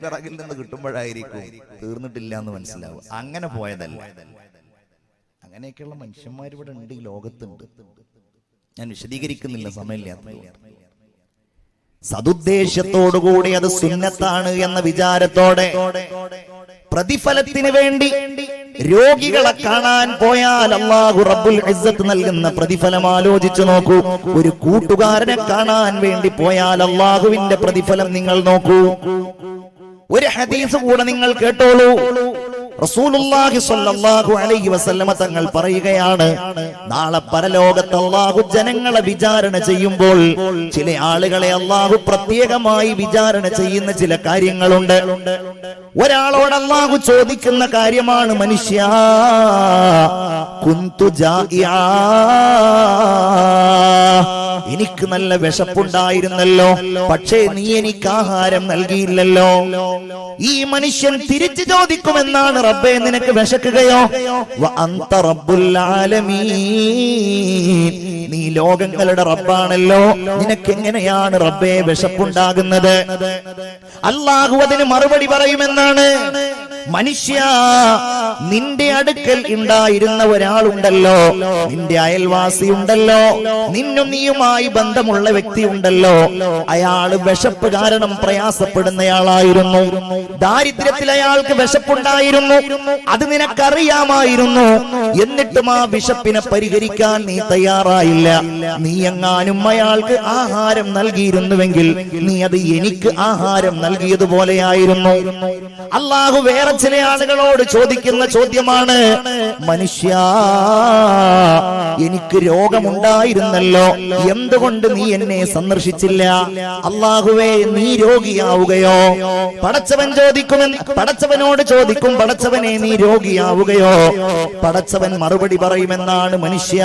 പിറകിൽ നിന്ന് കിട്ടുമ്പോഴായിരിക്കും തീർന്നിട്ടില്ല എന്ന് മനസ്സിലാവും. അങ്ങനെ പോയതല്ല. അങ്ങനെയൊക്കെയുള്ള മനുഷ്യന്മാരിവിടെ ഉണ്ട്, ഈ ലോകത്തുണ്ട്. ഞാൻ വിശദീകരിക്കുന്നില്ല, സമയമില്ലാത്ത. സതുദ്ദേശത്തോടുകൂടി അത് സുന്നത്താണ് എന്ന വിചാരത്തോടെ പ്രതിഫലത്തിന് വേണ്ടി രോഗികളെ കാണാൻ പോയാൽ അല്ലാഹു റബ്ബുൽ ഇസ്സത്ത് നൽകുന്ന പ്രതിഫലം ആലോചിച്ചു നോക്കൂ. ഒരു കൂട്ടുകാരനെ കാണാൻ വേണ്ടി പോയാൽ അല്ലാഹുവിന്റെ പ്രതിഫലം നിങ്ങൾ നോക്കൂ. ഒരു ഹദീസ് കൂടെ നിങ്ങൾ കേട്ടോളൂ. റസൂലുള്ളാഹി സ്വല്ലല്ലാഹു അലൈഹി വസല്ലമ തങ്ങൾ പറയുകയാണ്, നാളെ പരലോകത്ത് അല്ലാഹു ജനങ്ങളെ വിചാരണ ചെയ്യുമ്പോൾ ചില ആളുകളെ അല്ലാഹു പ്രത്യേകമായി വിചാരണ ചെയ്യുന്ന ചില കാര്യങ്ങളുണ്ട്. ഒരാളോട് അല്ലാഹു ചോദിക്കുന്ന കാര്യമാണ്, മനുഷ്യ കുന്തു ജാഇആ, എനിക്ക് നല്ല വിശപ്പുണ്ടായിരുന്നല്ലോ, പക്ഷേ നീ എനിക്ക് ആഹാരം നൽകിയില്ലല്ലോ. ഈ മനുഷ്യൻ തിരിച്ചു ചോദിക്കുമെന്നാണ്, റബ്ബേ നിനക്ക് വിശക്കുകയോ? വഅന്ത റബ്ബുൽ ആലമീൻ, നീ ലോകങ്ങളുടെ റബ്ബാണല്ലോ, നിനക്ക് എങ്ങനെയാണ് റബ്ബേ വിശപ്പുണ്ടാകുന്നത്? അല്ലാഹു അതിന് മറുപടി പറയുമെന്നാണ്, മനുഷ്യ നിന്റെ അടുക്കൽ ഉണ്ടായിരുന്ന ഒരാളുണ്ടല്ലോ, നിന്റെ അയൽവാസി ഉണ്ടല്ലോ, നിന്നും നീയുമായി ബന്ധമുള്ള വ്യക്തി ഉണ്ടല്ലോ, അയാള് വിശപ്പ് കാരണം പ്രയാസപ്പെടുന്നയാളായിരുന്നു. ദാരിദ്ര്യത്തിൽ അയാൾക്ക് വിശപ്പുണ്ടായിരുന്നു, അത് നിനക്കറിയാമായിരുന്നു. എന്നിട്ടും ആ വിശപ്പിനെ പരിഹരിക്കാൻ നീ തയ്യാറായില്ല. നീ എങ്ങാനും അയാൾക്ക് ആഹാരം നൽകിയിരുന്നുവെങ്കിൽ നീ അത് എനിക്ക് ആഹാരം നൽകിയതുപോലെയായിരുന്നു. അല്ലാഹു വേറെ ചില ആളുകളോട് ചോദിക്കുന്ന ചോദ്യമാണ്, മനുഷ്യ എനിക്ക് രോഗമുണ്ടായിരുന്നല്ലോ, എന്തുകൊണ്ട് നീ എന്നെ സന്ദർശിച്ചില്ല? അല്ലാഹുവേ നീ രോഗിയാവുകയോ? പടച്ചവനോട് ചോദിക്കും, പടച്ചവനെ നീ രോഗിയാവുകയോ? പടച്ചവൻ മറുപടി പറയുമെന്നാണ്, മനുഷ്യ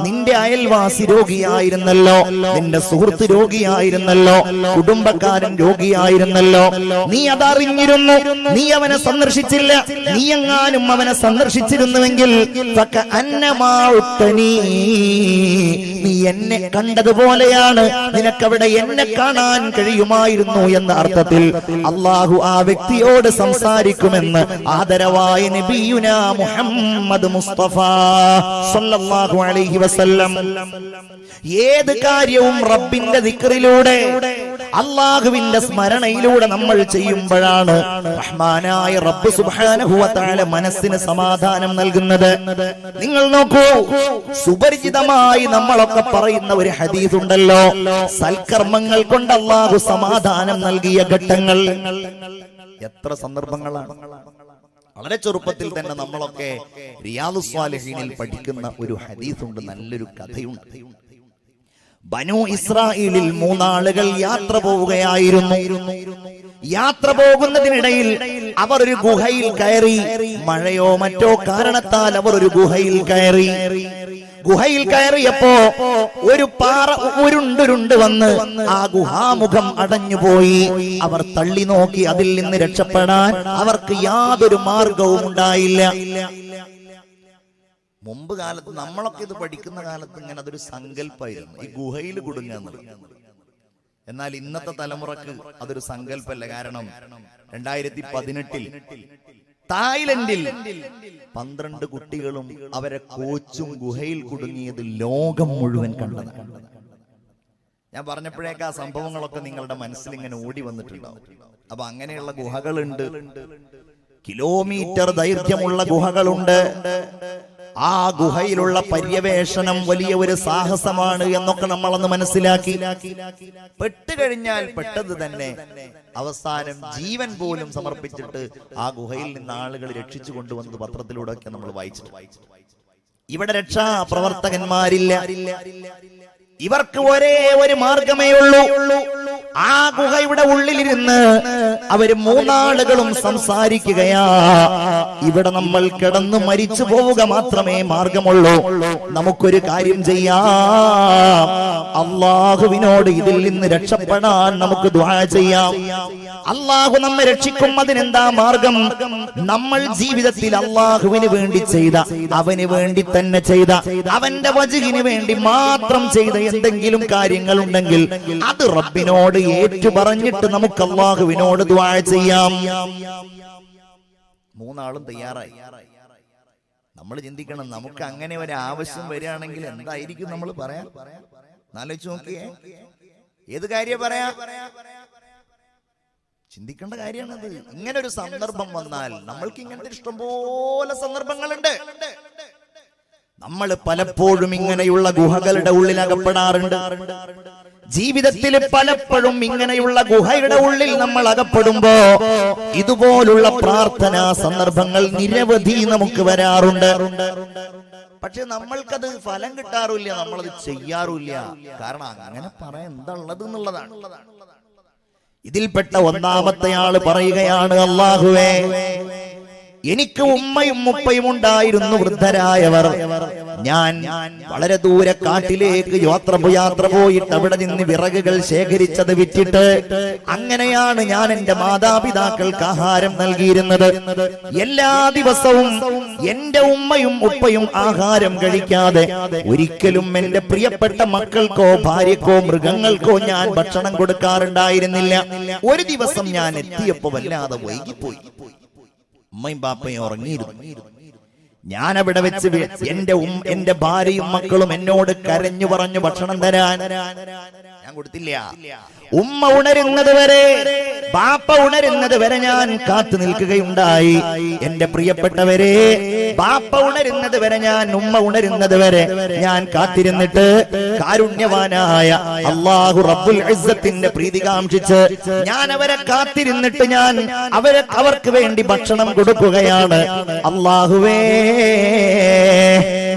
നിന്റെ അയൽവാസി രോഗിയായിരുന്നല്ലോ, നിന്റെ സുഹൃത്ത് രോഗിയായിരുന്നല്ലോ, കുടുംബക്കാരൻ രോഗിയായിരുന്നല്ലോ, നീ അതറിഞ്ഞിരുന്നു, നീ അവനെ സന്ദർശിച്ചില്ല. നീ എങ്ങാനും അവനെ സന്ദർശിച്ചിരുന്നുവെങ്കിൽ നീ എന്നെ കണ്ടതുപോലെയാണ്, നിനക്കവിടെ എന്നെ കാണാൻ കഴിയുമായിരുന്നു എന്ന അർത്ഥത്തിൽ അല്ലാഹു ആ വ്യക്തിയോട് സംസാരിക്കുമെന്ന് ആദരവായ നബിയുനാ മുഹമ്മദ് മുസ്തഫ സല്ലല്ലാഹു അലൈഹി വസല്ലം. ഏത് കാര്യവും റബ്ബിന്റെ ദിക്റിലൂടെ, അല്ലാഹുവിന്റെ സ്മരണയിലൂടെ നമ്മൾ ചെയ്യുമ്പോഴാണ് റഹ്മാനായ റബ്ബ് സുബ്ഹാനഹു വ തആല മനസ്സിന് സമാധാനം നൽകുന്നത്. നിങ്ങൾ നോക്കൂ, സുപരിചിതമായി നമ്മളൊക്കെ പറയുന്ന ഒരു ഹദീസ് ഉണ്ടല്ലോ, സൽക്കർമ്മങ്ങൾ കൊണ്ട് അല്ലാഹു സമാധാനം നൽകിയ ഘട്ടങ്ങൾ. എത്ര സന്ദർഭങ്ങളാണ്. വളരെ ചെറുപ്പത്തിൽ തന്നെ നമ്മളൊക്കെ റിയാദുസ് സ്വാലിഹീനിൽ പഠിക്കുന്ന ഒരു ഹദീസ് ഉണ്ട്, നല്ലൊരു കഥയുണ്ട്. ബനൂ ഇസ്രായേലിൽ 3 ആളുകൾ യാത്ര പോവുകയായിരുന്നു. യാത്ര പോകുന്നതിനിടയിൽ അവർ ഒരു ഗുഹയിൽ കയറി. മഴയോ മറ്റോ കാരണത്താൽ അവർ ഒരു ഗുഹയിൽ കയറി. ഗുഹയിൽ കയറിയപ്പോ ഒരു പാറ ഉരുണ്ടുരുണ്ട് വന്ന് ആ ഗുഹാമുഖം അടഞ്ഞുപോയി. അവർ തള്ളി നോക്കി, അതിൽ നിന്ന് രക്ഷപ്പെടാൻ അവർക്ക് യാതൊരു മാർഗവും ഉണ്ടായില്ല. മുമ്പ് കാലത്ത് നമ്മളൊക്കെ ഇത് പഠിക്കുന്ന കാലത്ത് ഇങ്ങനെ അതൊരു സങ്കല്പമായിരുന്നു, ഈ ഗുഹയിൽ കുടുങ്ങുക എന്നുള്ളത്. എന്നാൽ ഇന്നത്തെ തലമുറക്ക് അതൊരു സങ്കല്പമല്ല. കാരണം 2018 തായ്ലൻഡിൽ 12 കുട്ടികളും അവരെ കോച്ചും ഗുഹയിൽ കുടുങ്ങിയത് ലോകം മുഴുവൻ കണ്ടതാണ്. ഞാൻ പറഞ്ഞപ്പോഴേക്ക് ആ സംഭവങ്ങളൊക്കെ നിങ്ങളുടെ മനസ്സിൽ ഇങ്ങനെ ഓടി വന്നിട്ടുണ്ടാവും. അപ്പൊ അങ്ങനെയുള്ള ഗുഹകളുണ്ട്, കിലോമീറ്റർ ദൈർഘ്യമുള്ള ഗുഹകളുണ്ട്. ആ ഗുഹയിലുള്ള പര്യവേഷണം വലിയ ഒരു സാഹസമാണ് എന്നൊക്കെ നമ്മളൊന്ന് മനസ്സിലാക്കി. പെട്ടുകഴിഞ്ഞാൽ പെട്ടത് തന്നെ അവസാനം ജീവൻ പോലും സമർപ്പിച്ചിട്ട് ആ ഗുഹയിൽ നിന്ന് ആളുകൾ രക്ഷിച്ചു കൊണ്ടുവന്നത് പത്രത്തിലൂടെ ഒക്കെ നമ്മൾ വായിച്ചു. ഇവിടെ രക്ഷാ പ്രവർത്തകന്മാരില്ല. ഇവർക്ക് ഒരേ ഒരു മാർഗമേ ഉള്ളൂ. ആ ഗുഹയുടെ ഉള്ളിലിരുന്ന് അവര് 3 ആളുകളും സംസാരിക്കുകയാ. ഇവിടെ നമ്മൾ കിടന്നു മരിച്ചു പോവുക മാത്രമേ മാർഗമുള്ളൂ. നമുക്കൊരു കാര്യം ചെയ്യാം, അല്ലാഹുവിനോട് ഇതിൽ നിന്ന് രക്ഷപ്പെടാൻ നമുക്ക് ദുആ ചെയ്യാം. അല്ലാഹു നമ്മെ രക്ഷിക്കും. അതിനെന്താ മാർഗം? നമ്മൾ ജീവിതത്തിൽ അല്ലാഹുവിന് വേണ്ടി ചെയ്ത, അവന് വേണ്ടി തന്നെ ചെയ്ത, അവന്റെ വജ്ഹിന് വേണ്ടി മാത്രം ചെയ്ത എന്തെങ്കിലും കാര്യങ്ങൾ ഉണ്ടെങ്കിൽ അത് റബ്ബിനോട് ഏറ്റു പറഞ്ഞിട്ട് നമുക്ക് അല്ലാഹുവിനോട് ദുആ ചെയ്യാം. മൂന്നാളും തയ്യാറായി. നമ്മൾ ചിന്തിക്കണം, നമുക്ക് അങ്ങനെ ഒരു ആവശ്യം വരികയാണെങ്കിൽ എന്തായിരിക്കും നമ്മൾ പറയാം? ആലോചിച്ച് നോക്കിയേ, ഏത് കാര്യം പറയാ? ചിന്തിക്കേണ്ട കാര്യമാണത്. ഇങ്ങനെ ഒരു സന്ദർഭം വന്നാൽ, നമ്മൾക്ക് ഇങ്ങനത്തെ ഇഷ്ടംപോലെ സന്ദർഭങ്ങളുണ്ട്. നമ്മൾ പലപ്പോഴും ഇങ്ങനെയുള്ള ഗുഹകളുടെ ഉള്ളിൽ അകപ്പെടാറുണ്ട്. ജീവിതത്തിൽ പലപ്പോഴും ഇങ്ങനെയുള്ള ഗുഹയുടെ ഉള്ളിൽ നമ്മൾ അകപ്പെടുമ്പോ ഇതുപോലുള്ള പ്രാർത്ഥനാ സന്ദർഭങ്ങൾ നിരവധി നമുക്ക് വരാറുണ്ട്. പക്ഷെ നമ്മൾക്കത് ഫലം കിട്ടാറില്ല, നമ്മളത് ചെയ്യാറില്ല. കാരണം അങ്ങനെ പറയാൻ എന്താ ഉള്ളത് എന്നുള്ളതാണ്. ഇതിൽപ്പെട്ട ഒന്നാമത്തെ ആള് പറയുകയാണ്, അല്ലാഹുവേ, എനിക്ക് ഉമ്മയും ഉപ്പയും ഉണ്ടായിരുന്നു, വൃദ്ധരായവർ. ഞാൻ വളരെ ദൂരെ കാട്ടിലേക്ക് യാത്ര പോയിട്ട് അവിടെ നിന്ന് വിറകുകൾ ശേഖരിച്ചത് വിറ്റിട്ട് അങ്ങനെയാണ് ഞാൻ എന്റെ മാതാപിതാക്കൾക്ക് ആഹാരം നൽകിയിരുന്നത്. എല്ലാ ദിവസവും എന്റെ ഉമ്മയും ഉപ്പയും ആഹാരം കഴിക്കാതെ ഒരിക്കലും എന്റെ പ്രിയപ്പെട്ട മക്കൾക്കോ ഭാര്യക്കോ മൃഗങ്ങൾക്കോ ഞാൻ ഭക്ഷണം കൊടുക്കാറുണ്ടായിരുന്നില്ല. ഒരു ദിവസം ഞാൻ എത്തിയപ്പോ വല്ലാതെ വൈകിപ്പോയി. ഉമ്മയും ബാപ്പയും ഉറങ്ങിയിരുന്നു. ഞാൻ അവിടെ വെച്ച് എന്റെ ഭാര്യയും മക്കളും എന്നോട് കരഞ്ഞു പറഞ്ഞു ഭക്ഷണം തരാൻ. ഞാൻ കൊടുത്തില്ല. ഉമ്മ ഉണരുന്നത് വരെ, ബാപ്പ ഉണരുന്നത് വരെ ഞാൻ കാത്തു നിൽക്കുകയുണ്ടായി. എന്റെ പ്രിയപ്പെട്ടവരെ, ബാപ്പ ഉണരുന്നത് വരെ ഉമ്മ ഉണരുന്നത് വരെ ഞാൻ കാത്തിരുന്നിട്ട് കാരുണ്യവാനായ അല്ലാഹു റബ്ബുൽ ഇസ്സത്തിന്റെ പ്രീതി കാംക്ഷിച്ച് ഞാൻ അവരെ കാത്തിരുന്നിട്ട് അവർക്ക് വേണ്ടി ഭക്ഷണം കൊടുക്കുകയാണ്. അല്ലാഹുവേ,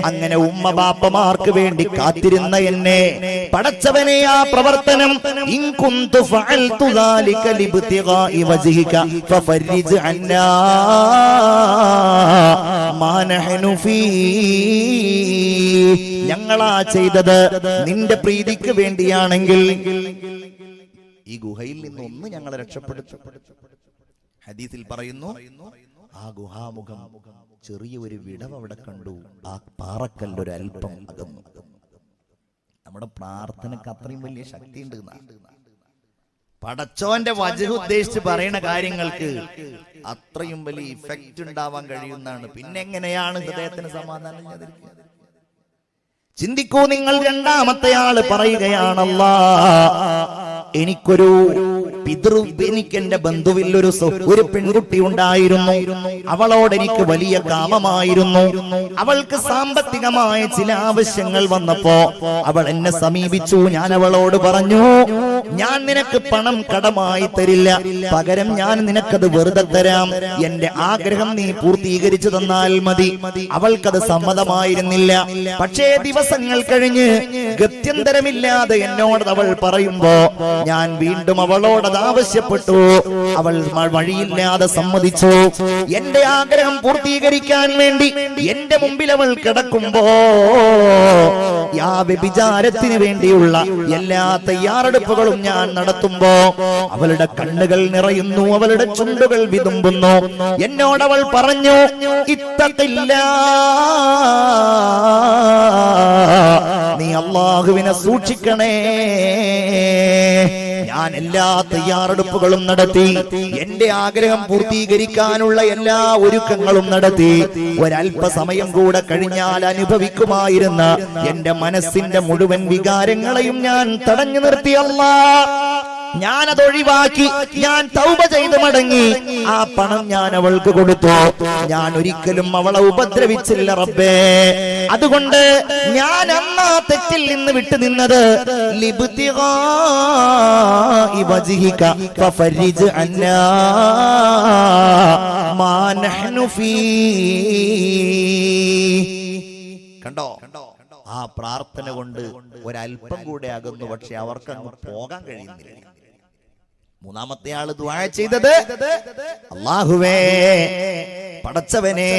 അങ്ങനെ ഉമ്മ ബാപ്പമാർക്ക് വേണ്ടി കാത്തിരുന്ന എന്നെ പടച്ചവനെ, ആ പ്രവർത്തനം ഇൻ കുന്തു ഫഅൽതു ദാലിക ലിബ്തിഗാഇ വജ്ഹിക ഫഫർരിജ് അന്നാ മാ നഹ്നു ഫീ. ഞങ്ങളാ ചെയ്തത് നിന്റെ പ്രീതിക്ക് വേണ്ടിയാണെങ്കിൽ ഈ ഗുഹയിൽ നിന്ന് ഒന്ന് ഞങ്ങളെ രക്ഷപ്പെടുത്തും. ഹദീസിൽ പറയുന്നു, ആ ഗുഹാമുഖം ചെറിയ ഒരു വിടവ് അവിടെ കണ്ടു. ആ പാറക്കല്ലൊരു അല്പം അകന്നു. നമ്മുടെ പ്രാർത്ഥനക്ക് അത്രയും വലിയ ശക്തി ഉണ്ട്. പടച്ചോന്റെ വജ്ഹ് ഉദ്ദേശിച്ച് പറയുന്ന കാര്യങ്ങൾക്ക് അത്രയും വലിയ ഇഫക്റ്റ് ഉണ്ടാവാൻ കഴിയുന്നതാണ്. പിന്നെ എങ്ങനെയാണ് ഹൃദയത്തിന് സമാധാനം ചെയ്യാതിരിക്കുക? ചിന്തിക്കൂ നിങ്ങൾ. രണ്ടാമത്തെ ആള് പറയുകയാണല്ലാ, എനിക്ക് എന്റെ ബന്ധുവിൽ ഒരു പെൺകുട്ടി ഉണ്ടായിരുന്നു. അവളോട് എനിക്ക് വലിയ കാമമായിരുന്നു. അവൾക്ക് സാമ്പത്തികമായ ചില ആവശ്യങ്ങൾ വന്നപ്പോ അവൾ എന്നെ സമീപിച്ചു. ഞാൻ അവളോട് പറഞ്ഞു, ഞാൻ നിനക്ക് പണം കടമായി തരില്ല, പകരം ഞാൻ നിനക്കത് വെറുതെ തരാം. എന്റെ ആഗ്രഹം നീ പൂർത്തീകരിച്ചു തന്നാൽ മതി. അവൾക്കത് സമ്മതമായിരുന്നില്ല. പക്ഷേ ദിവസങ്ങൾ കഴിഞ്ഞ് ഗത്യന്തരമില്ലാതെ എന്നോട് അവൾ പറയുമ്പോ ഞാൻ വീണ്ടും അവളോടത് ആവശ്യപ്പെട്ടു. അവൾ വഴിയില്ലാതെ സമ്മതിച്ചു. എന്റെ ആഗ്രഹം പൂർത്തീകരിക്കാൻ വേണ്ടി എന്റെ മുമ്പിൽ അവൾ കിടക്കുമ്പോ ആ വ്യഭിചാരത്തിന് വേണ്ടിയുള്ള എല്ലാ തയ്യാറെടുപ്പുകളും ഞാൻ നടത്തുമ്പോ അവളുടെ കണ്ണുകൾ നിറയുന്നു, അവളുടെ ചുണ്ടുകൾ വിതുമ്പുന്നു. എന്നോട് അവൾ പറഞ്ഞു, ഇത്തഖില്ലാ, നീ അല്ലാഹുവിനെ സൂക്ഷിക്കണേ. ഞാൻ എല്ലാ തയ്യാറെടുപ്പുകളും നടത്തി, എന്റെ ആഗ്രഹം പൂർത്തീകരിക്കാനുള്ള എല്ലാ ഒരുക്കങ്ങളും നടത്തി. ഒരല്പസമയം കൂടെ കഴിഞ്ഞാൽ അനുഭവിക്കുമായിരുന്ന എന്റെ മനസ്സിന്റെ മുഴുവൻ വികാരങ്ങളെയും ഞാൻ തടഞ്ഞു നിർത്തി. അല്ലാഹ്, ഞാനത് ഒഴിവാക്കി. ഞാൻ തൗബ ചെയ്ത് മടങ്ങി. ആ പണം ഞാൻ അവൾക്ക് കൊടുത്തു. ഞാൻ ഒരിക്കലും അവളെ ഉപദ്രവിച്ചില്ല റബ്ബേ. അതുകൊണ്ട് ഞാൻ അന്നാ തെറ്റിൽ നിന്ന് വിട്ടുനിന്നത് ലിബ്തിഗാഇ വജ്ഹിക ഫഫർരിജ് അന്നാ മാ നഹ്നു ഫീ. കണ്ടോ, ആ പ്രാർത്ഥന കൊണ്ട് ഒരല്പം കൂടെ അകന്നു. പക്ഷെ അവർക്ക് അങ്ങ് പോകാൻ കഴിയുന്നില്ല. മൂന്നാമത്തെ ആള് ദുആ ചെയ്തത്, അല്ലാഹുവേ, പടച്ചവനെ,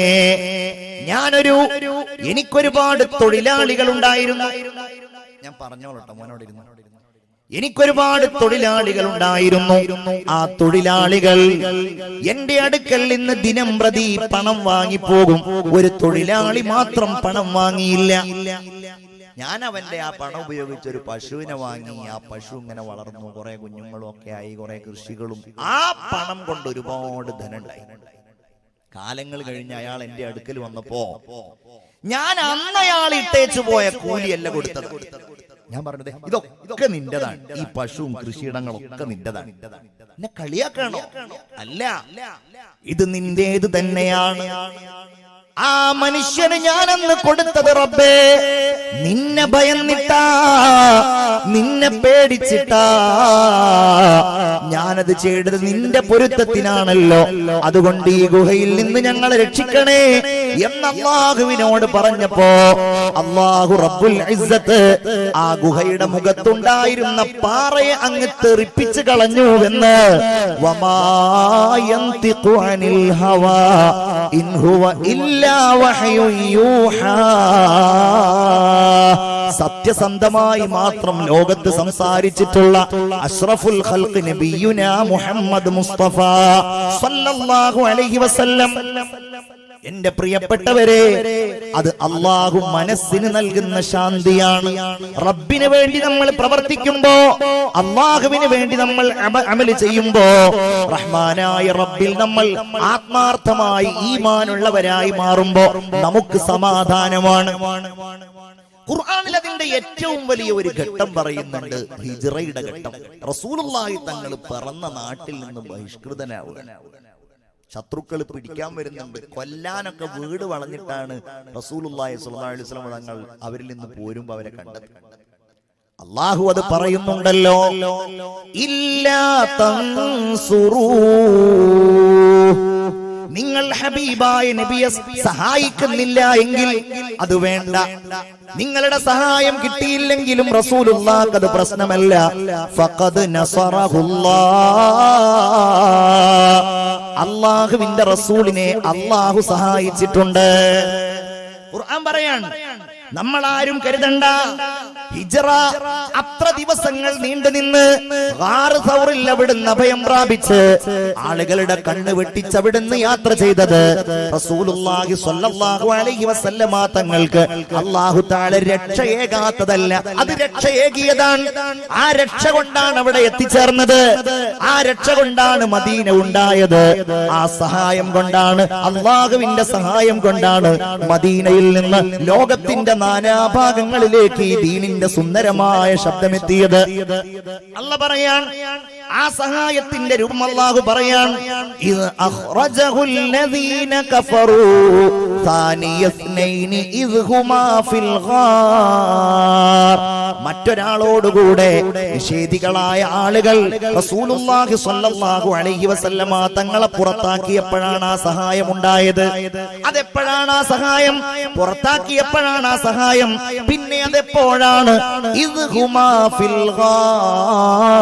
എനിക്കൊരുപാട് തൊഴിലാളികൾ ഉണ്ടായിരുന്നു. ഞാൻ പറഞ്ഞോളട്ടെ, മോനോട് ഇരുന്നു. എനിക്കൊരുപാട് തൊഴിലാളികൾ ഉണ്ടായിരുന്നു. ആ തൊഴിലാളികൾ എന്റെ അടുക്കൽ നിന്ന് ദിനം പ്രതി പണം വാങ്ങിപ്പോകും. ഒരു തൊഴിലാളി മാത്രം പണം വാങ്ങിയില്ല. ഞാൻ അവന്റെ ആ പണം ഉപയോഗിച്ച് ഒരു പശുവിനെ വാങ്ങി. ആ പശു ഇങ്ങനെ വളർന്നു, കുറെ കുഞ്ഞുങ്ങളും ഒക്കെ ആയി, കുറെ കൃഷികളും. ആ പണം കൊണ്ട് ഒരുപാട് ധനം ഉണ്ടായി. കാലങ്ങൾ കഴിഞ്ഞ് അയാൾ എന്റെ അടുക്കൽ വന്നപ്പോ ഞാൻ അന്ന് അയാൾ ഇട്ടേച്ചു പോയ കൂലിയല്ല കൊടുത്തത്. ഞാൻ പറഞ്ഞത് ഇതൊക്കെ നിന്റെതാണ്, ഈ പശുവും കൃഷിയിടങ്ങളൊക്കെ നിന്റെതാണ്. എന്നെ കളിയാക്കണോ? അല്ല, ഇത് നിന്റേത് തന്നെയാണ്. ആ മനുഷ്യന് ഞാനന്ന് കൊടുത്തത് റബ്ബേ നിന്നെ ഭയന്നിട്ടാ, നിന്നെ പേടിച്ചിട്ടാ ഞാനത് ചെയ്തത്, നിന്റെ പൊരുത്തത്തിനാണല്ലോ. അതുകൊണ്ട് ഈ ഗുഹയിൽ നിന്ന് ഞങ്ങളെ രക്ഷിക്കണേ എന്ന് അല്ലാഹുവിനോട് പറഞ്ഞപ്പോ അല്ലാഹു റബ്ബുൽ ഇസ്സത്ത് ആ ഗുഹയുടെ മുഖത്തുണ്ടായിരുന്ന പാറയെ അങ്ങ് തെറിപ്പിച്ച് കളഞ്ഞുവെന്ന്. വമാ യന്തിഖു അനിൽ ഹവാ ഇൻ ഹുവ ഇല്ലാ വഹ്യുൻ യൂഹാ. സത്യസന്ധമായി മാത്രം ലോകത്ത് സംസാരിച്ചിട്ടുള്ള അഷ്റഫുൽ ഖൽഖ് നബിയുനാ മുഹമ്മദ് മുസ്തഫ സല്ലല്ലാഹു അലൈഹി വസല്ലം. എന്റെ പ്രിയപ്പെട്ടവരെ, അത് അല്ലാഹു മനസ്സിന് നൽകുന്ന ശാന്തിയാണ്. റബ്ബിന് വേണ്ടി നമ്മൾ പ്രവർത്തിക്കുമ്പോ, അല്ലാഹുവിന് വേണ്ടി നമ്മൾ അമല് ചെയ്യുമ്പോ, റഹ്മാനായ റബ്ബിൽ നമ്മൾ ആത്മാർത്ഥമായി ഈമാനുള്ളവരായി മാറുമ്പോ നമുക്ക് സമാധാനമാണ്. ഖുർആനിൽ അതിന്റെ ഏറ്റവും വലിയ ഒരു ഘട്ടം പറയുന്നുണ്ട്, ഹിജ്റയുടെ ഘട്ടം. റസൂലുള്ളാഹി തങ്ങൾ പിറന്ന നാട്ടിൽ നിന്ന് ബഹിഷ്കൃതനാവുക. ശത്രുക്കൾ പിടിക്കാൻ വരുന്നുണ്ട്, കൊല്ലാനൊക്കെ വീട് വളഞ്ഞിട്ടാണ് റസൂലുള്ളാഹി സ്വല്ലല്ലാഹു അലൈഹി വസല്ലം തങ്ങൾ അവരിൽ നിന്ന് പോരുമ്പോ അവരെ കണ്ടത്. അല്ലാഹു അത് പറയുന്നുണ്ടല്ലോ, ഇല്ലാ തൻസുറൂ, നിങ്ങൾ ഹബീബായ നബിയെ സഹായിക്കുന്നില്ല എങ്കിൽ അത് വേണ്ട. നിങ്ങളുടെ സഹായം കിട്ടിയില്ലെങ്കിലും റസൂലുള്ളാഹിക്ക് അത് പ്രശ്നമല്ല. ഫഖദ് നസറഹുല്ലാഹ്, അല്ലാഹുവിന്റെ റസൂലിനെ അല്ലാഹു സഹായിച്ചിട്ടുണ്ട്. ഖുർആൻ പറയാണ്, നമ്മൾ ആരും കരുതണ്ട, ഹിജ്റ അത്ര ദിവസങ്ങൾ നീണ്ടുനിന്ന് ഗാർ സൗറിൽ അവിടുന്ന് അഭയം പ്രാപിച്ച് ആളുകളുടെ കണ്ണ് വെട്ടിച്ച് അവിടുന്ന് യാത്ര ചെയ്തത് റസൂലുള്ളാഹി സ്വല്ലല്ലാഹു അലൈഹി വസല്ലമ തങ്ങൾക്ക് അല്ലാഹു തആല രക്ഷയേകാത്തതല്ല, അത് രക്ഷയേകിയതാണ്. ആ രക്ഷ കൊണ്ടാണ് അവിടെ എത്തിച്ചേർന്നത്. ആ രക്ഷ കൊണ്ടാണ് മദീന ഉണ്ടായത്. ആ സഹായം കൊണ്ടാണ്, അല്ലാഹുവിന്റെ സഹായം കൊണ്ടാണ് മദീനയിൽ നിന്ന് ലോകത്തിന്റെ നാനാഭാഗങ്ങളിലേക്ക് ഈ ദീനിന്റെ സുന്ദരമായ ശബ്ദമെത്തിയത്. അല്ലാഹു പറയാൻ, ആ സഹായത്തിന്റെ രൂപം അല്ലാഹു പറയാൻ, ഇദ് അഖ്റജഹുൽ ലദീന കഫറൂ സാനിയസ്നൈനി ഇദ് ഹുമാ ഫിൽ ഗാർ. മറ്റൊരാളോടുകൂടെ നിഷേധികളായ ആളുകൾ റസൂലുള്ളാഹി സ്വല്ലല്ലാഹു അലൈഹി വസല്ലമ തങ്ങളെ പുറത്താക്കിയപ്പോഴാണ് ആ സഹായം ഉണ്ടായത്. അതെപ്പോഴാണ് ആ സഹായം? പുറത്താക്കിയപ്പോഴാണ് ആ സഹായം. പിന്നെ അതെപ്പോഴാണ്? ഇദ് ഹുമാ ഫിൽ ഗാർ.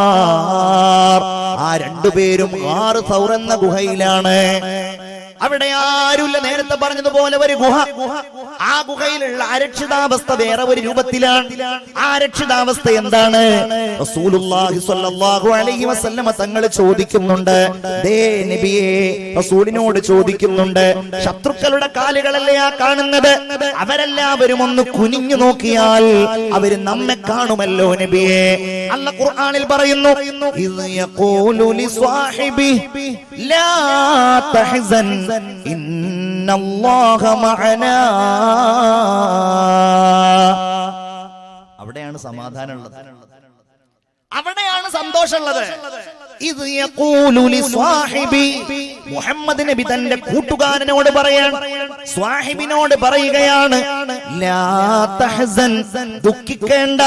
ആ രണ്ടുപേരും ഗാർ സൗർ എന്ന ഗുഹയിലാണ്. അവിടെ ആരുമില്ല. നേരത്തെ പറഞ്ഞതുപോലെ ഒരു ഗുഹ, ആ ഗുഹയിലുള്ള അരക്ഷിതാവസ്ഥ വേറെ ഒരു രൂപത്തിലാണ്. ആ അരക്ഷിതാവസ്ഥ എന്താണ്? റസൂലുള്ളാഹി സ്വല്ലല്ലാഹു അലൈഹി വസല്ലമ തങ്ങൾ ചോദിക്കുന്നുണ്ട്, ദേ നബിയേ, റസൂലിനോട് ചോദിക്കുന്നുണ്ട്, ശത്രുക്കളുടെ കാലുകളല്ലേ ആ കാണുന്നത്? അവരെല്ലാവരും ഒന്ന് കുനിഞ്ഞു നോക്കിയാൽ അവര് നമ്മെ കാണുമല്ലോ നബിയേ. അല്ലാഹു ഖുർആനിൽ പറയുന്നു, ഇദ് യഖൂലു ലിസ്വാഹിബി ലാ തഹ്സൻ ഇന്നല്ലാഹ മഅനാ. അവിടെയാണ് സമാധാനമുള്ളത്, അവിടെയാണ് സന്തോഷമുള്ളത്. ഇദ് യഖൂലു ലിസ്വാഹിബി, മുഹമ്മദ് നബി തന്റെ കൂട്ടുകാരനോട് പറയാൻ, സ്വാഹിബിനോട് പറയുകയാണ്, ലാ തഹ്സൻ, ദുഃഖിക്കേണ്ട,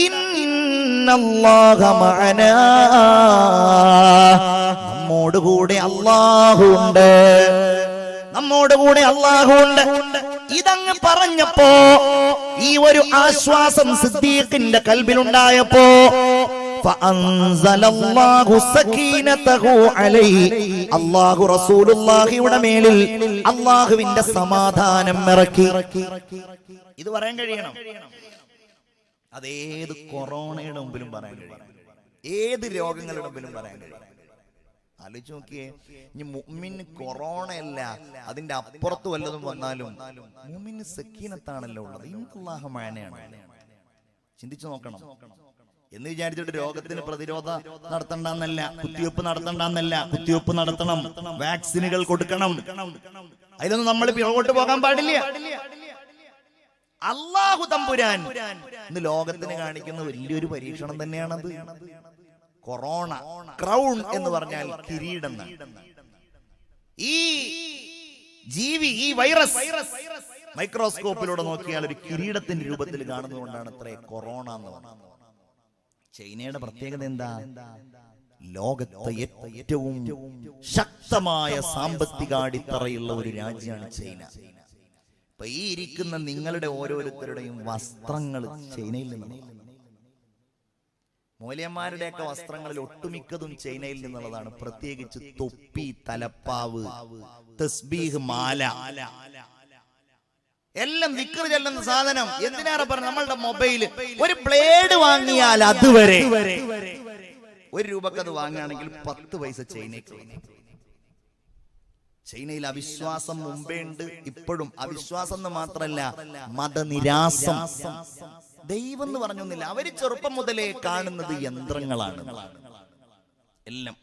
ഇന്നല്ലാഹ മഅനാ, നമ്മോടുകൂടെ അല്ലാഹു ഉണ്ട്, നമ്മോടുകൂടെ അല്ലാഹു ഉണ്ട്. ഇതങ്ങ് പറഞ്ഞപ്പോ, ഈ ഒരു ആശ്വാസം സിദ്ദീഖിന്റെ കൽബിലുണ്ടായപ്പോ, ഫഅൻസലല്ലാഹു സകീനതഹു അലൈഹി, അല്ലാഹു റസൂലുള്ളാഹിയുടെ മേലിൽ അല്ലാഹുവിന്റെ സമാധാനം ഇറക്കി. ഇത് പറയാൻ കഴിയണം, അതേത് കൊറോണയുടെ മുമ്പിലും പറയാൻ കഴിയണം, ഏത് രോഗങ്ങളുടെ മുമ്പിലും പറയാൻ കഴിയും. ആലോചിച്ച് നോക്കിയേ, ഇനി മുഅ്മിന് കൊറോണയല്ല, അതിന്റെ അപ്പുറത്ത് വല്ലതും വന്നാലും മുഅ്മിന് സക്കീനത്താണല്ലോ ഉള്ളത്. ഇന്നല്ലാഹ മഅനാണ്. ചിന്തിച്ചു നോക്കണം. എന്ന് വിചാരിച്ചിട്ട് രോഗത്തിന് പ്രതിരോധം നടത്തണ്ടെന്നല്ല, കുത്തിവെപ്പ് നടത്തണ്ടെന്നല്ല. കുത്തിവെപ്പ് നടത്തണം, വാക്സിനുകൾ കൊടുക്കണം. അതിലൊന്നും നമ്മൾ പിറകോട്ട് പോകാൻ പാടില്ല. അല്ലാഹു തമ്പുരാൻ ഇന്ന് ലോകത്തിന് കാണിക്കുന്ന വലിയൊരു പരീക്ഷണം തന്നെയാണത്. കൊറോണ, ക്രൗൺ എന്ന് പറഞ്ഞാൽ കിരീടം. ഈ ജീവി, ഈ വൈറസ് മൈക്രോസ്കോപ്പിലൂടെ നോക്കിയാൽ ഒരു കിരീടത്തിന്റെ രൂപത്തിൽ കാണുന്നതുകൊണ്ടാണ് അത്രേ കൊറോണ എന്ന് പറയുന്നത്. ചൈനയുടെ പ്രത്യേകത എന്താ? ലോകത്തെ ഏറ്റവും ശക്തമായ സാമ്പത്തിക അടിത്തറയുള്ള ഒരു രാജ്യമാണ് ചൈന. ഇപ്പൊ ഈ ഇരിക്കുന്ന നിങ്ങളുടെ ഓരോരുത്തരുടെയും വസ്ത്രങ്ങൾ ചൈനയിൽ നിന്നാണ്. മൂല്യന്മാരുടെയൊക്കെ വസ്ത്രങ്ങളിൽ ഒട്ടുമിക്കതും ചൈനയിൽ നിന്നുള്ളതാണ്. പ്രത്യേകിച്ച് തൊപ്പി, തലപ്പാവ്, തസ്ബീഹ്, മാല, എല്ലാം ദിക്ർ ചെല്ലുന്ന സാധനം. എന്തിനാണ് പറഞ്ഞത്? നമ്മളുടെ മൊബൈൽ ഒരു ബ്ലേഡ് വാങ്ങിയാൽ അതുവരെ 1 രൂപക്ക് അത് വാങ്ങുകയാണെങ്കിൽ 10 പൈസ ചൈനയ്ക്ക്. ചൈനയിൽ അവിശ്വാസം മുമ്പേ ഉണ്ട്, ഇപ്പോഴും. അവിശ്വാസം എന്ന് മാത്രമല്ല, മതനിരാസം. ദൈവം എന്ന് പറഞ്ഞൊന്നില്ല. അവര് ചെറുപ്പം മുതലേ കാണുന്നത് യന്ത്രങ്ങളാണ്. എല്ലാം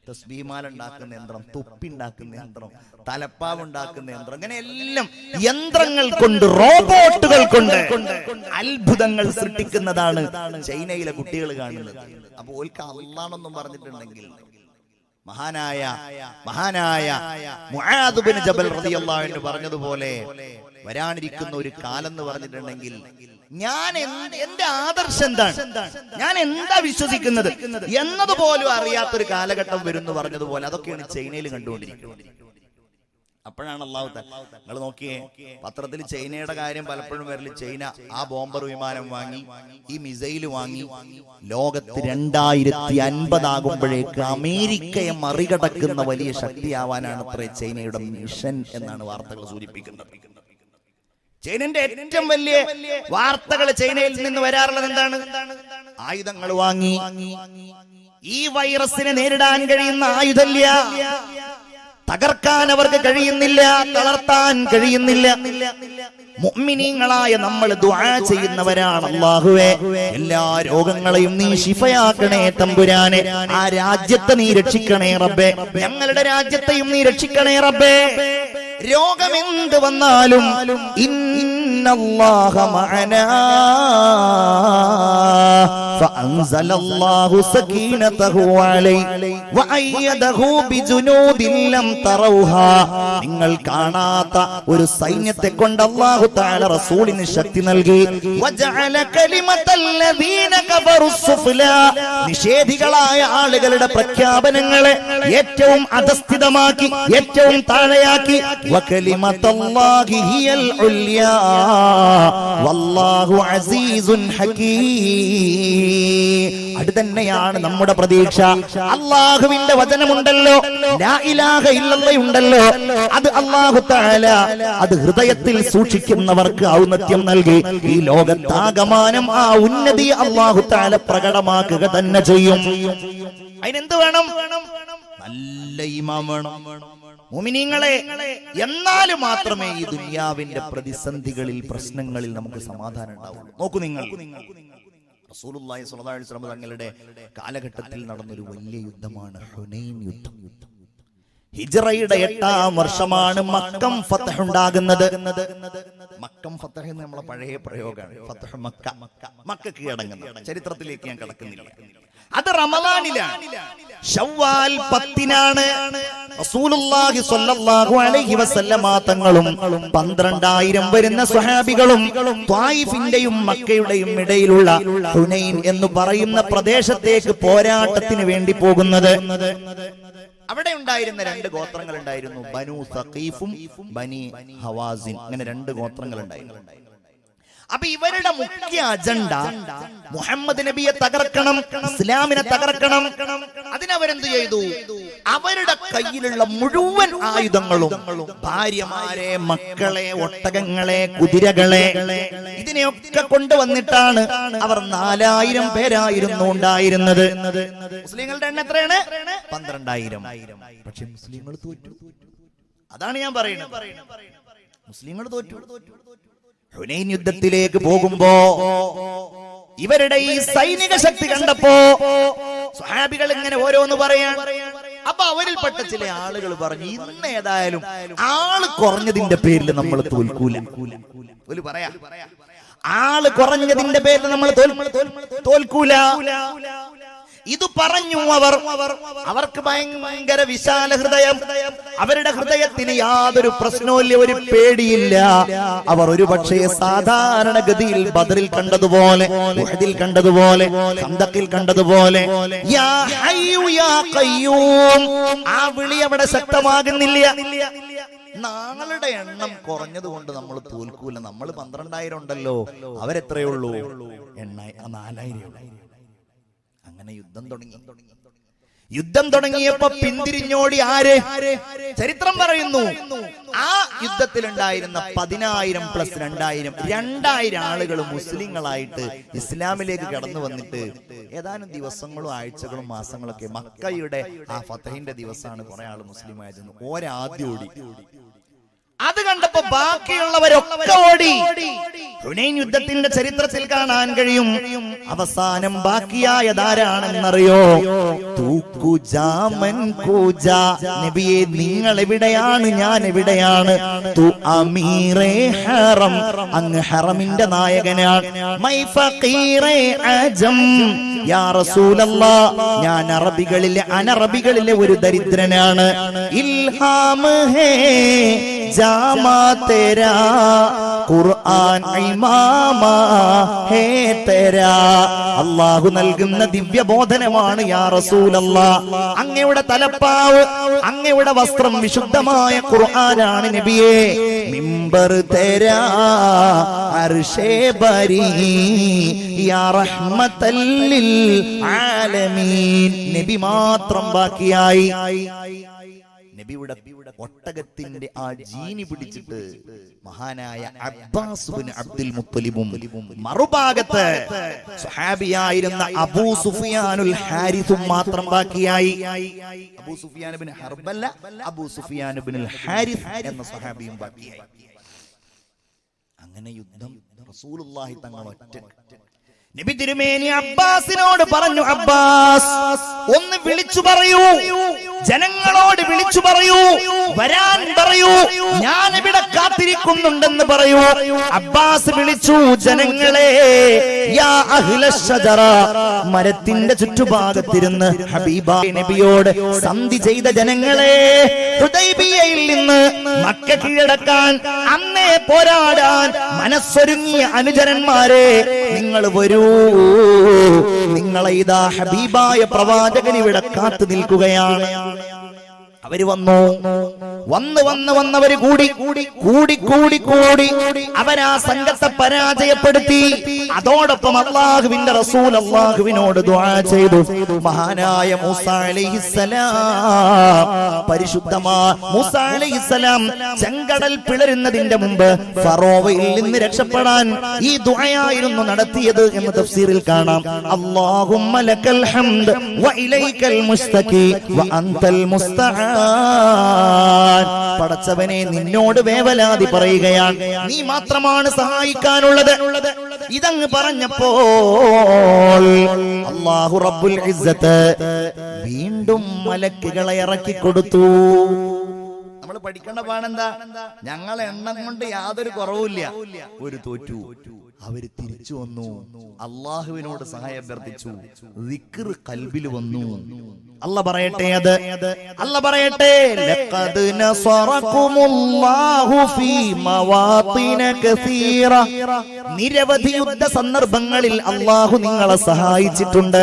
തസ്ബീഹ്മാല ഉണ്ടാക്കുന്ന യന്ത്രം, തൊപ്പി ഉണ്ടാക്കുന്ന യന്ത്രം, തലപ്പാവ് ഉണ്ടാക്കുന്ന യന്ത്രം, അങ്ങനെ എല്ലാം യന്ത്രങ്ങൾ കൊണ്ട്, റോബോട്ടുകൾ കൊണ്ട് അത്ഭുതങ്ങൾ സൃഷ്ടിക്കുന്നതാണ് ചൈനയിലെ കുട്ടികൾ കാണുന്നത്. അപ്പൊ ഓൽക്ക് അല്ലാഹ് പറഞ്ഞിട്ടുണ്ടെങ്കിൽ, മഹാനായ മുആദ് ബിൻ ജബൽ റളിയല്ലാഹു അൻഹു പറഞ്ഞതുപോലെ, വരാനിരിക്കുന്ന ഒരു കാലം എന്ന് പറഞ്ഞിട്ടുണ്ടെങ്കിൽ, ഞാൻ എന്റെ ആദർശം എന്താണ്, ഞാൻ എന്താ വിശ്വസിക്കുന്നത് എന്നതുപോലും അറിയാത്തൊരു കാലഘട്ടം വരും എന്ന് പറഞ്ഞതുപോലെ, അതൊക്കെയാണ് ചൈനയിൽ കണ്ടുകൊണ്ടിരിക്കുന്നത്. അപ്പോഴാണ് അല്ലാഹു തആല, നിങ്ങൾ നോക്കിയേ, പത്രത്തിൽ ചൈനയുടെ കാര്യം പലപ്പോഴും വരല്. ചൈന ആ ബോംബർ വിമാനം വാങ്ങി, ഈ മിസൈൽ വാങ്ങി, ലോകത്ത് 2050 ആകുമ്പോഴേക്ക് അമേരിക്കയെ മറികടക്കുന്ന വലിയ ശക്തിയാവാനാണ് അത്രേ ചൈനയുടെ മിഷൻ എന്നാണ് വാർത്തകൾ സൂചിപ്പിക്കുന്നത്. ചൈനന്റെ ഏറ്റവും വലിയ വാർത്തകൾ ചൈനയിൽ നിന്ന് വരാറുള്ളത് എന്താണ്? ആയുധങ്ങൾ വാങ്ങി. ഈ വൈറസിനെ നേരിടാൻ കഴിയുന്ന ആയുധമില്ല, തകർക്കാൻ അവർക്ക് കഴിയുന്നില്ല, തളർത്താൻ കഴിയുന്നില്ല. മുഅ്മിനീങ്ങളായ നമ്മൾ ദുആ ചെയ്യുന്നവരാണ്. അല്ലാഹുവേ, എല്ലാ രോഗങ്ങളെയും നീ ശിഫയാക്കണേ തമ്പുരാനെ. ആ രാജ്യത്തെ നീ രക്ഷിക്കണേ റബ്ബേ. ഞങ്ങളുടെ രാജ്യത്തെയും നീ രക്ഷിക്കണേ റബ്ബേ. രോഗമെന്ത് വന്നാലും ഇന്നല്ലാഹ മഅനാ ഫഅൻസലല്ലാഹു സകീനതഹു അലൈഹി വഅയ്യദഹു ബിജുനൂദിൻ ലം തറൗഹാ. നിങ്ങൾ കാണാത്ത ഒരു സൈന്യത്തെ കൊണ്ട് അല്ലാഹു തആല റസൂലിന് ശക്തി നൽകി. വജഅല കലിമത്തല്ലദീന കഫറു സുഫ്ലാ. നിഷേധികളായ ആളുകളുടെ പ്രഖ്യാപനങ്ങളെ ഏറ്റവും അധസ്ഥിതമാക്കി, ഏറ്റവും താഴെയാക്കി. വകലിമത്തല്ലാഹി ഹിയൽ ഉൽയാ വല്ലാഹു അസീസുൻ ഹകീം. അത് തന്നെയാണ് നമ്മുടെ പ്രതീക്ഷ. അല്ലാഹുവിന്റെ വചനമുണ്ടല്ലോ, ലാ ഇലാഹ ഇല്ലല്ലാഹ് ഉണ്ടല്ലോ, അത് അല്ലാഹു തആല അത് ഹൃദയത്തിൽ സൂക്ഷിക്കുന്നവർക്ക് ഔന്നത്യം നൽകി. ഈ ലോകത്താകമാനം ആ ഉന്നതി അല്ലാഹു തആല പ്രകടമാക്കുക തന്നെ ചെയ്യും. അതിനെന്ത് വേണം? നല്ല ഈമാൻ വേണം മുഅ്മിനീങ്ങളെ. എന്നാൽ മാത്രമേ ഈ ദുനിയാവിന്റെ പ്രതിസന്ധികളിൽ, പ്രശ്നങ്ങളിൽ നമുക്ക് സമാധാനം ഉണ്ടാവൂ. നോക്കൂ, നിങ്ങൾ റസൂലുള്ളാഹി സ്വല്ലല്ലാഹു അലൈഹി വസല്ലം തങ്ങളുടെ കാലഘട്ടത്തിൽ നടന്നൊരു വലിയ യുദ്ധമാണ് ഹുനൈൻ യുദ്ധം. ഹിജ്റയുടെ 8ാം വർഷമാണ് മക്കം ഫതഹ് ഉണ്ടാകുന്നത്. മക്കം ഫതഹ് എന്ന് നമ്മളെ പഴയ പ്രയോഗമാണ്. ഫതഹ് മക്ക, മക്ക കീഴടങ്ങുന്നത്. ചരിത്രത്തിലേക്ക് ഞാൻ കടക്കുന്നില്ല. അത് റമദാനിലാണ്, ശവ്വാൽ 10-നാണ്. റസൂലുള്ളാഹി സ്വല്ലല്ലാഹു അലൈഹി വസല്ലമ തങ്ങളും 12,000 വരുന്ന സ്വഹാബികളും ത്വായിഫിന്റെയും മക്കയുടെയും ഇടയിലുള്ള ഹുനൈൻ എന്ന് പറയുന്ന പ്രദേശത്തേക്ക് പോരാട്ടത്തിന് വേണ്ടി പോകുന്നത്. അവിടെ ഉണ്ടായിരുന്ന 2 ഗോത്രങ്ങൾ ഉണ്ടായിരുന്നു, ബനു സഖീഫും ബനി ഹവാസിൻ. അങ്ങനെ 2 ഗോത്രങ്ങൾ ഉണ്ടായിരുന്നു. അപ്പൊ ഇവരുടെ മുഖ്യ അജണ്ട മുഹമ്മദ് നബിയെ തകർക്കണം, ഇസ്ലാമിനെ തകർക്കണം. അതിനവരെന്ത് ചെയ്തു? അവരുടെ കയ്യിലുള്ള മുഴുവൻ ആയുധങ്ങളും, ഭാര്യമാരെ, മക്കളെ, ഒട്ടകങ്ങളെ, കുതിരകളെ, ഇതിനെയൊക്കെ കൊണ്ടുവന്നിട്ടാണ് അവർ 4000 പേരായിരുന്നു ഉണ്ടായിരുന്നത്. മുസ്ലിങ്ങളുടെ എണ്ണം എത്രയാണ്? 12,000. പക്ഷെ മുസ്ലിങ്ങൾ തോറ്റു. അതാണ് ഞാൻ പറയുന്നത്, മുസ്ലിങ്ങൾ തോറ്റു. ഹുനൈൻ യുദ്ധത്തിലേക്ക് പോകുമ്പോ ഇവരുടെ ഈ സൈനിക ശക്തി കണ്ടപ്പോ സ്വഹാബികൾ ഇങ്ങനെ ഓരോന്ന് പറയാൻ. അപ്പൊ അവരിൽപ്പെട്ട ചില ആളുകൾ പറഞ്ഞു, ഇന്ന് ഏതായാലും ആള് കുറഞ്ഞതിന്റെ പേരിൽ നമ്മൾ തോൽക്കൂല. പറയാ, ആള് കുറഞ്ഞതിന്റെ പേരിൽ നമ്മൾ തോൽക്കൂല. ഇത് പറഞ്ഞു അവർക്ക് ഭയങ്കര വിശാല ഹൃദയം. അവരുടെ ഹൃദയത്തിന് യാതൊരു പ്രശ്നവുമില്ല, ഒരു പേടിയില്ല. അവർ ഒരു പക്ഷേ സാധാരണഗതിയിൽ ബദറിൽ കണ്ടതുപോലെ, ഉഹദിൽ കണ്ടതുപോലെ, ഖന്തഖിൽ കണ്ടതുപോലെ യാ ഹയ്യു യാ ഖയ്യൂം ആ വിളി അവിടെ ശക്തമാകുന്നില്ല. നാളുടെ എണ്ണം കുറഞ്ഞത് കൊണ്ട് നമ്മൾ തോൽക്കൂല. നമ്മൾ 12,000 ഉണ്ടല്ലോ, അവരെത്രയുള്ളൂ? 4,000. അങ്ങനെ യുദ്ധം തുടങ്ങിയപ്പോ പിന്തിരിഞ്ഞോടി ആര്? ചരിത്രം പറയുന്നു ആ യുദ്ധത്തിലുണ്ടായിരുന്ന 10,000 പ്ലസ് 2,000 ആളുകൾ മുസ്ലിങ്ങളായിട്ട് ഇസ്ലാമിലേക്ക് കടന്നു വന്നിട്ട് ഏതാനും ദിവസങ്ങളും ആഴ്ചകളും മാസങ്ങളൊക്കെ മക്കയുടെ ആ ഫതഹിന്റെ ദിവസമാണ് കുറെ ആള് മുസ്ലിം ആയത്. ഒരാദ്യം ഓടി. അത് കണ്ടപ്പോ ബാക്കിയുള്ളവരൊക്കെ ഓടി. ഹുനൈൻ യുദ്ധത്തിന്റെ ചരിത്രത്തിൽ കാണാൻ കഴിയും. അവസാനം ബാക്കിയായതാരാണെന്നറിയോ? നബിയെ, നിങ്ങൾ എവിടെയാണ്? ഞാൻ എവിടെയാണ്? തു അമീറേ ഹറം, അങ്ങ് ഹറമിന്റെ നായകനാണ്. മൈ ഫഖീറേ അജം, യാ റസൂലല്ലാഹ്, ഞാൻ അനറബികളിലെ ഒരു ദരിദ്രനാണ്. ഇൽഹാം ഹേ ജാമാ തേരാ, ഖുർആൻ ഇമാമാ ഹേ തേരാ, അല്ലാഹു നൽകുന്ന ദിവ്യബോധനമാണ് യാ റസൂലല്ലാഹ്. അങ്ങയുടെ തലപ്പാവ്, അങ്ങയുടെ വസ്ത്രം വിശുദ്ധമായ ഖുർആനാണ് നബിയേ. മിമ്പർ തേരാ അർശേ ബരി, യാ റഹ്മത്തൽ ലിൽ ആലമീൻ. നബി മാത്രം ബാക്കിയായി. നബിയുടെ ഒട്ടകത്തിന്റെ ആ ജീനി പിടിച്ചിട്ട് മഹാനായ അബ്ബാസ് ഇബ്നു അബ്ദുൽ മുത്തലിബും മറുഭാഗത്ത് സ്വഹാബിയായിരുന്ന അബൂ സുഫിയാനുൽ ഹാരിസും മാത്രം ബാക്കിയായി. അബൂ സുഫിയാൻ ഇബ്നു ഹർബല്ല, അബൂ സുഫിയാൻ ഇബ്നുൽ ഹാരിസ് എന്ന സ്വഹാബിയും ബാക്കിയായി. അങ്ങനെ യുദ്ധം റസൂലുള്ളാഹി തങ്ങൾ ഒറ്റ. നബി തിരുമേനി അബ്ബാസിനോട് പറഞ്ഞു, അബ്ബാസ് ഒന്ന് വിളിച്ചു പറയൂ, ജനങ്ങളോട് വിളിച്ചു പറയൂ, വരാൻ പറയൂ, ഞാൻ ഇവിടെ കാത്തിരിക്കുന്നുണ്ടെന്ന് പറയൂ. അബ്ബാസ് വിളിച്ചു, ജനങ്ങളെ, യാ അഹ്ലശ് ശജറ, മരത്തിന്റെ ചുറ്റുഭാഗത്തിരുന്ന് ഹബീബായ നബിയോട് സന്ധി ചെയ്ത ജനങ്ങളെ, ഹുദൈബിയയിൽ നിന്ന് മക്ക കീഴടക്കാൻ അന്നേ പോരാടാൻ മനസ്സൊരുങ്ങിയ അനുചരന്മാരെ, നിങ്ങൾ വരൂ. നിങ്ങളെ ഇതാ ഹബീബായ പ്രവാചകൻ ഇവിടെ കാത്തു നിൽക്കുകയാണ്. അവര് വന്നവര് കൂടി അവരാ സംഘത്തെ പരാജയപ്പെടുത്തി. അതോടൊപ്പം അല്ലാഹുവിന്റെ റസൂൽ അല്ലാഹുവിനോട് ദുആ ചെയ്തു. മഹാനായ മൂസാ അലൈഹിസ്സലാം, പരിശുദ്ധമായ മൂസാ അലൈഹിസ്സലാം ചെങ്കടൽ പിളരുന്നതിന്റെ മുമ്പ് ഫറോവയിൽ നിന്ന് രക്ഷപ്പെടാൻ ഈ ദുആയായിരുന്നു നടത്തിയത് എന്ന് തഫ്സീറിൽ കാണാം. അല്ലാഹുമ്മ ലക്കൽ ഹംദ് വ ഇലൈക്കൽ മുസ്തഖി വ അൻതൽ മുസ്തആൻ. പടച്ചവനെ, നിന്നോട് വേവലാതി പറയുകയാണ്, നീ മാത്രമാണ് സഹായിക്കാനുള്ളത്. ഇതങ്ങ് പറഞ്ഞപ്പോൾ അല്ലാഹു റബ്ബുൽ ഇസ്സത്ത് വീണ്ടും മലക്കുകളെ ഇറക്കി കൊടുത്തു. നമ്മൾ പഠിക്കേണ്ട പാടെന്താ? ഞങ്ങളെ എണ്ണം കൊണ്ട് യാതൊരു കുറവുമില്ല. ഒരു തോറ്റു. അവര് തിരിച്ചു വന്നു, അള്ളാഹുവിനോട് സഹായം അഭ്യർത്ഥിച്ചു, ദിക്ർ ഖൽബിൽ വന്നു. അല്ലാഹ് പറയട്ടെ, അല്ലാഹ് പറയട്ടെ, ലഖദ് നസറകുമുല്ലാഹു ഫീ മവാത്തിന കസീറ. നിരവധി യുദ്ധ സന്ദർഭങ്ങളിൽ അല്ലാഹു നിങ്ങളെ സഹായിച്ചിട്ടുണ്ട്.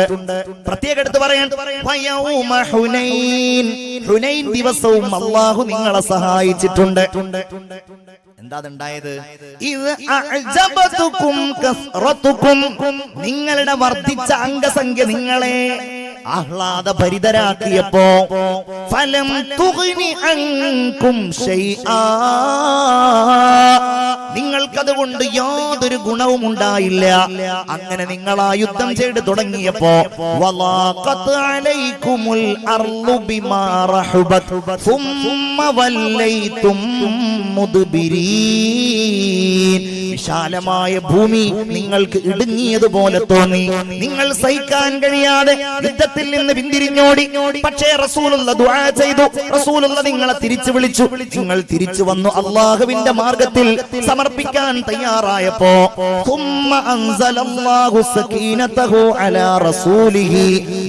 പ്രത്യേകം എടുത്ത് പറയാൻ, ഫയൗമ ഹുനൈൻ, ഹുനൈൻ ദിവസവും അല്ലാഹു നിങ്ങളെ സഹായിച്ചിട്ടുണ്ട്. എന്താ ഉണ്ടായത്? നിങ്ങളുടെ വർദ്ധിച്ച അംഗസംഖ്യ നിങ്ങളെ ആഹ്ലാദഭരിതരാക്കിയപ്പോ ഫലം തുഗ്നി അൻകും ശൈആ, നിങ്ങൾക്കതുകൊണ്ട് യാതൊരു ഗുണവും ഉണ്ടായില്ല. അങ്ങനെ നിങ്ങൾ ആ യുദ്ധം ചെയ്ത് തുടങ്ങിയപ്പോ വലാഖത് അലൈകുമുൽ അർളു ബിമാ റഹബത് സുമ്മ വല്ലൈതും മുദ്ബിരീൻ, വിശാലമായ ഭൂമി നിങ്ങൾക്ക് ഇടുങ്ങിയതുപോലെ തോന്നി. നിങ്ങൾ സഹിക്കാൻ കഴിയാതെ യുദ്ധത്തിൽ നിന്ന് പിന്തിരിഞ്ഞോടി. പക്ഷേ റസൂലുള്ള ദുആ ചെയ്തു, റസൂലുള്ള നിങ്ങളെ തിരിച്ചു വിളിച്ചു. നിങ്ങൾ തിരിച്ചു വന്നു അല്ലാഹുവിന്റെ മാർഗത്തിൽ സമർപ്പിക്കാൻ തയ്യാറായപ്പോ ثم أنزل الله سكينته على رسوله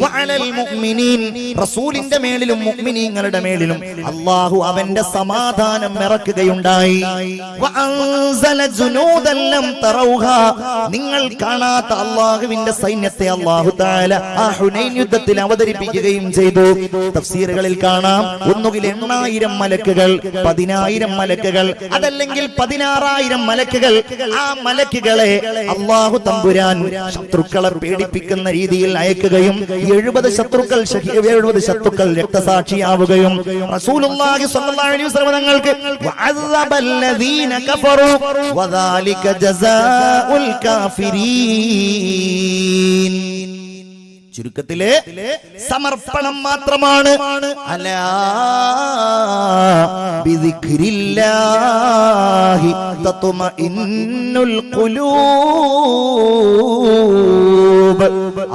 وعلى المؤمنين, റസൂലിന്റെ മേലിലും മുഅ്മിനീങ്ങളുടെ മേലിലും അല്ലാഹു അവന്റെ സമാധാനം ഇറക്കുകയുണ്ടായി. وأنزل جنودا لم تروها, നിങ്ങൾ കാണാത്ത അല്ലാഹുവിന്റെ സൈന്യത്തെ അല്ലാഹു തആല ആ ഹുനൈൻ യുദ്ധത്തിൽ അവതരിപ്പിക്കുകയും ചെയ്തു. തഫ്സീറുകളിൽ കാണാം, ഒന്നുകിൽ 8000 മലക്കുകൾ, 10000 മലക്കുകൾ, അതല്ലെങ്കിൽ 16000 മലക്കുകൾ. ആ മലക്കുകളെ അല്ലാഹു തമ്പുരാൻ ശത്രുക്കളെ പേടിപ്പിക്കുന്ന രീതിയിൽ അയക്കുകയും 70 ശത്രുക്കൾ രക്തസാക്ഷിയാവുകയും റസൂലുള്ളാഹി സ്വല്ലല്ലാഹു അലൈഹി വസല്ലം തങ്ങൾക്ക് വഅദബല്ലദീന കഫറു വദാലിക ജസാഉൽ കാഫിരീൻ. ചുരുക്കത്തില് സമർപ്പണം മാത്രമാണ്. അലാ ബിദിക്രില്ലാഹി തത്മഇന്നുൽ ഖുലൂബ്,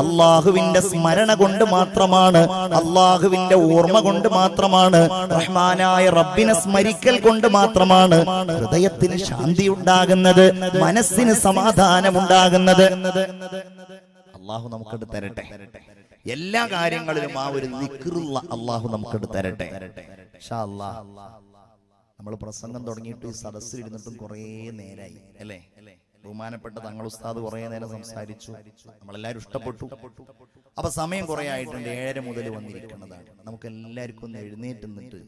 അല്ലാഹുവിന്റെ സ്മരണ കൊണ്ട് മാത്രമാണ്, അല്ലാഹുവിന്റെ ഓർമ്മ കൊണ്ട് മാത്രമാണ്, റഹ്മാനായ റബ്ബിനെ സ്മരിക്കൽ കൊണ്ട് മാത്രമാണ് ഹൃദയത്തിന് ശാന്തി ഉണ്ടാകുന്നത്, മനസ്സിന് സമാധാനം ഉണ്ടാകുന്നത്. അല്ലാഹു നമുക്കത് തരട്ടെ. എല്ലാ കാര്യങ്ങളിലും ആ ഒരു ദിക്റുള്ള അല്ലാഹു നമുക്കത് തരട്ടെ ഇൻഷാ അല്ലാഹ്. നമ്മൾ പ്രസംഗം തുടങ്ങിയിട്ട് ഈ സദസ്സിൽ ഇരുന്നിട്ടും കുറേ നേരായി അല്ലേ? ബഹുമാനപ്പെട്ട തങ്ങൾ ഉസ്താദ് കുറേ നേരം സംസാരിച്ചു, നമ്മളെല്ലാവരും ഇഷ്ടപ്പെട്ടു. അപ്പൊ സമയം കുറേ ആയിട്ടുണ്ട്, 7:30 മുതൽ വന്നിരിക്കുന്നതാണ്. നമുക്ക് എല്ലാവർക്കും ഒന്ന് എഴുന്നേറ്റ് നിന്നിട്ട്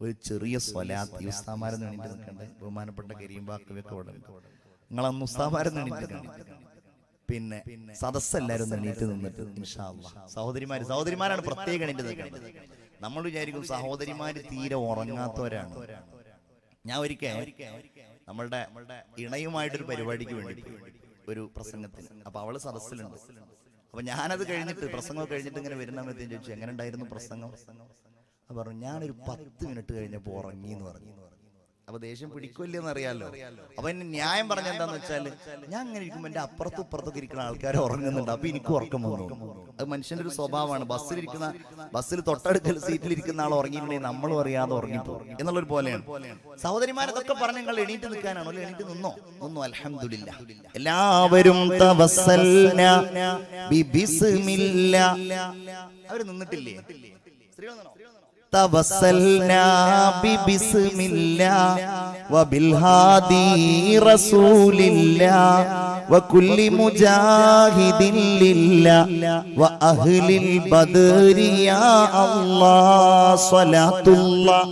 ഒരു ചെറിയ സ്വലാത്ത്, ഈ ഉസ്താമാരെന്ന് എണീറ്റ് നിൽക്കണ്ടേ, ബഹുമാനപ്പെട്ട കരീംബാക്കവൊക്കെ ഇവിടെ നിങ്ങളന്ന് ഉസ്താമാരെന്ന് എണീറ്റ് കണ്ടു. പിന്നെ സദസ്സെല്ലാരും എണീറ്റ് നിന്നിട്ട് ഇൻഷാ അല്ലാഹ് സഹോദരിമാരാണ് പ്രത്യേകം എണീറ്റ് നിൽക്കേണ്ടത്. നമ്മൾ വിചാരിക്കും സഹോദരിമാര് തീരെ ഉറങ്ങാത്തവരാണ്. ഞാൻ ഒരിക്കൽ നമ്മളുടെ ഇണയുമായിട്ടൊരു പരിപാടിക്ക് വേണ്ടി ഒരു പ്രസംഗത്തിന്, അപ്പൊ അവള് സദസ്സിലുണ്ട്. അപ്പൊ ഞാനത് കഴിഞ്ഞിട്ട് പ്രസംഗം കഴിഞ്ഞിട്ട് ഇങ്ങനെ വരുന്ന സമയത്ത് ചോദിച്ചു എങ്ങനെ ഉണ്ടായിരുന്നു പ്രസംഗം. അപ്പൊ പറഞ്ഞു ഞാനൊരു 10 മിനിറ്റ് കഴിഞ്ഞപ്പോ ഉറങ്ങി എന്ന് പറഞ്ഞു. അപ്പൊ ദേഷ്യം പിടിക്കില്ലെന്ന് അറിയാലോ. അപ്പൊ എന്നെ ന്യായം പറഞ്ഞ എന്താന്ന് വെച്ചാല്, ഞാൻ അങ്ങനെ ഇരിക്കുമ്പോ എന്റെ അപ്പുറത്തും ഇപ്പുറത്തൊക്കെ ഇരിക്കുന്ന ആൾക്കാർ ഉറങ്ങുന്നുണ്ട്, അപ്പൊ എനിക്ക് ഉറക്കം വന്നു. അത് മനുഷ്യന്റെ ഒരു സ്വഭാവമാണ്. ബസ്സിൽ തൊട്ടടുക്കൽ സീറ്റിലിരിക്കുന്ന ആൾ ഉറങ്ങിയിട്ടുണ്ടെങ്കിൽ നമ്മളും അറിയാതെ ഉറങ്ങിപ്പോകും എന്നുള്ളൊരു പോലെയാണ്. സഹോദരിമാരതൊക്കെ പറഞ്ഞ് നിങ്ങൾ എണീറ്റ് നിൽക്കാനാണോ? എണീറ്റ് നിന്നോ? അൽഹംദുലില്ലാഹ്. എല്ലാവരും അവര് നിന്നിട്ടില്ലേ? توسلنا ببسم الله وبالهادي رسول الله وكل مجاهد لله وأهل البدر يا الله صلاة الله.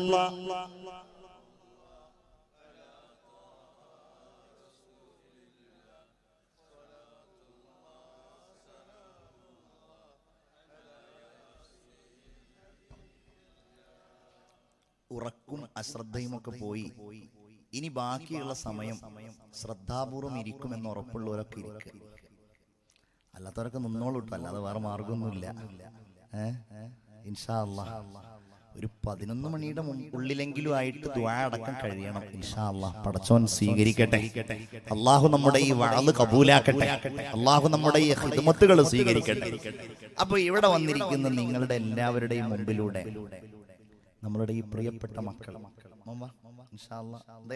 ഉറക്കും അശ്രദ്ധയുമൊക്കെ പോയി. ഇനി ബാക്കിയുള്ള സമയം ശ്രദ്ധാപൂർവം ഇരിക്കുമെന്ന് ഉറപ്പുള്ളവരൊക്കെ ഇരിക്കുക, അല്ലാത്തവരൊക്കെ നിന്നോളൂ കേട്ടോ, അല്ലാതെ വേറെ മാർഗമൊന്നുമില്ല. ഇൻഷാ അല്ലാഹ് ഒരു 11 മണിയുടെ ഉള്ളിലെങ്കിലും ആയിട്ട് ദുആ അടക്കം കഴിയണം ഇൻഷാ അല്ലാഹ്. പടച്ചോൻ സ്വീകരിക്കട്ടെ. അല്ലാഹു നമ്മുടെ ഈ വഅദ് കബൂലാക്കട്ടെ. അല്ലാഹു നമ്മുടെ ഈ ഖിദ്മത്തുകൾ സ്വീകരിക്കട്ടെ. അപ്പൊ ഇവിടെ വന്നിരിക്കുന്ന നിങ്ങളുടെ എല്ലാവരുടെയും മുമ്പിലൂടെ നമ്മളുടെ ഈ പ്രിയപ്പെട്ട മക്കൾ ഇൻഷാ അല്ലാഹ്, എന്താ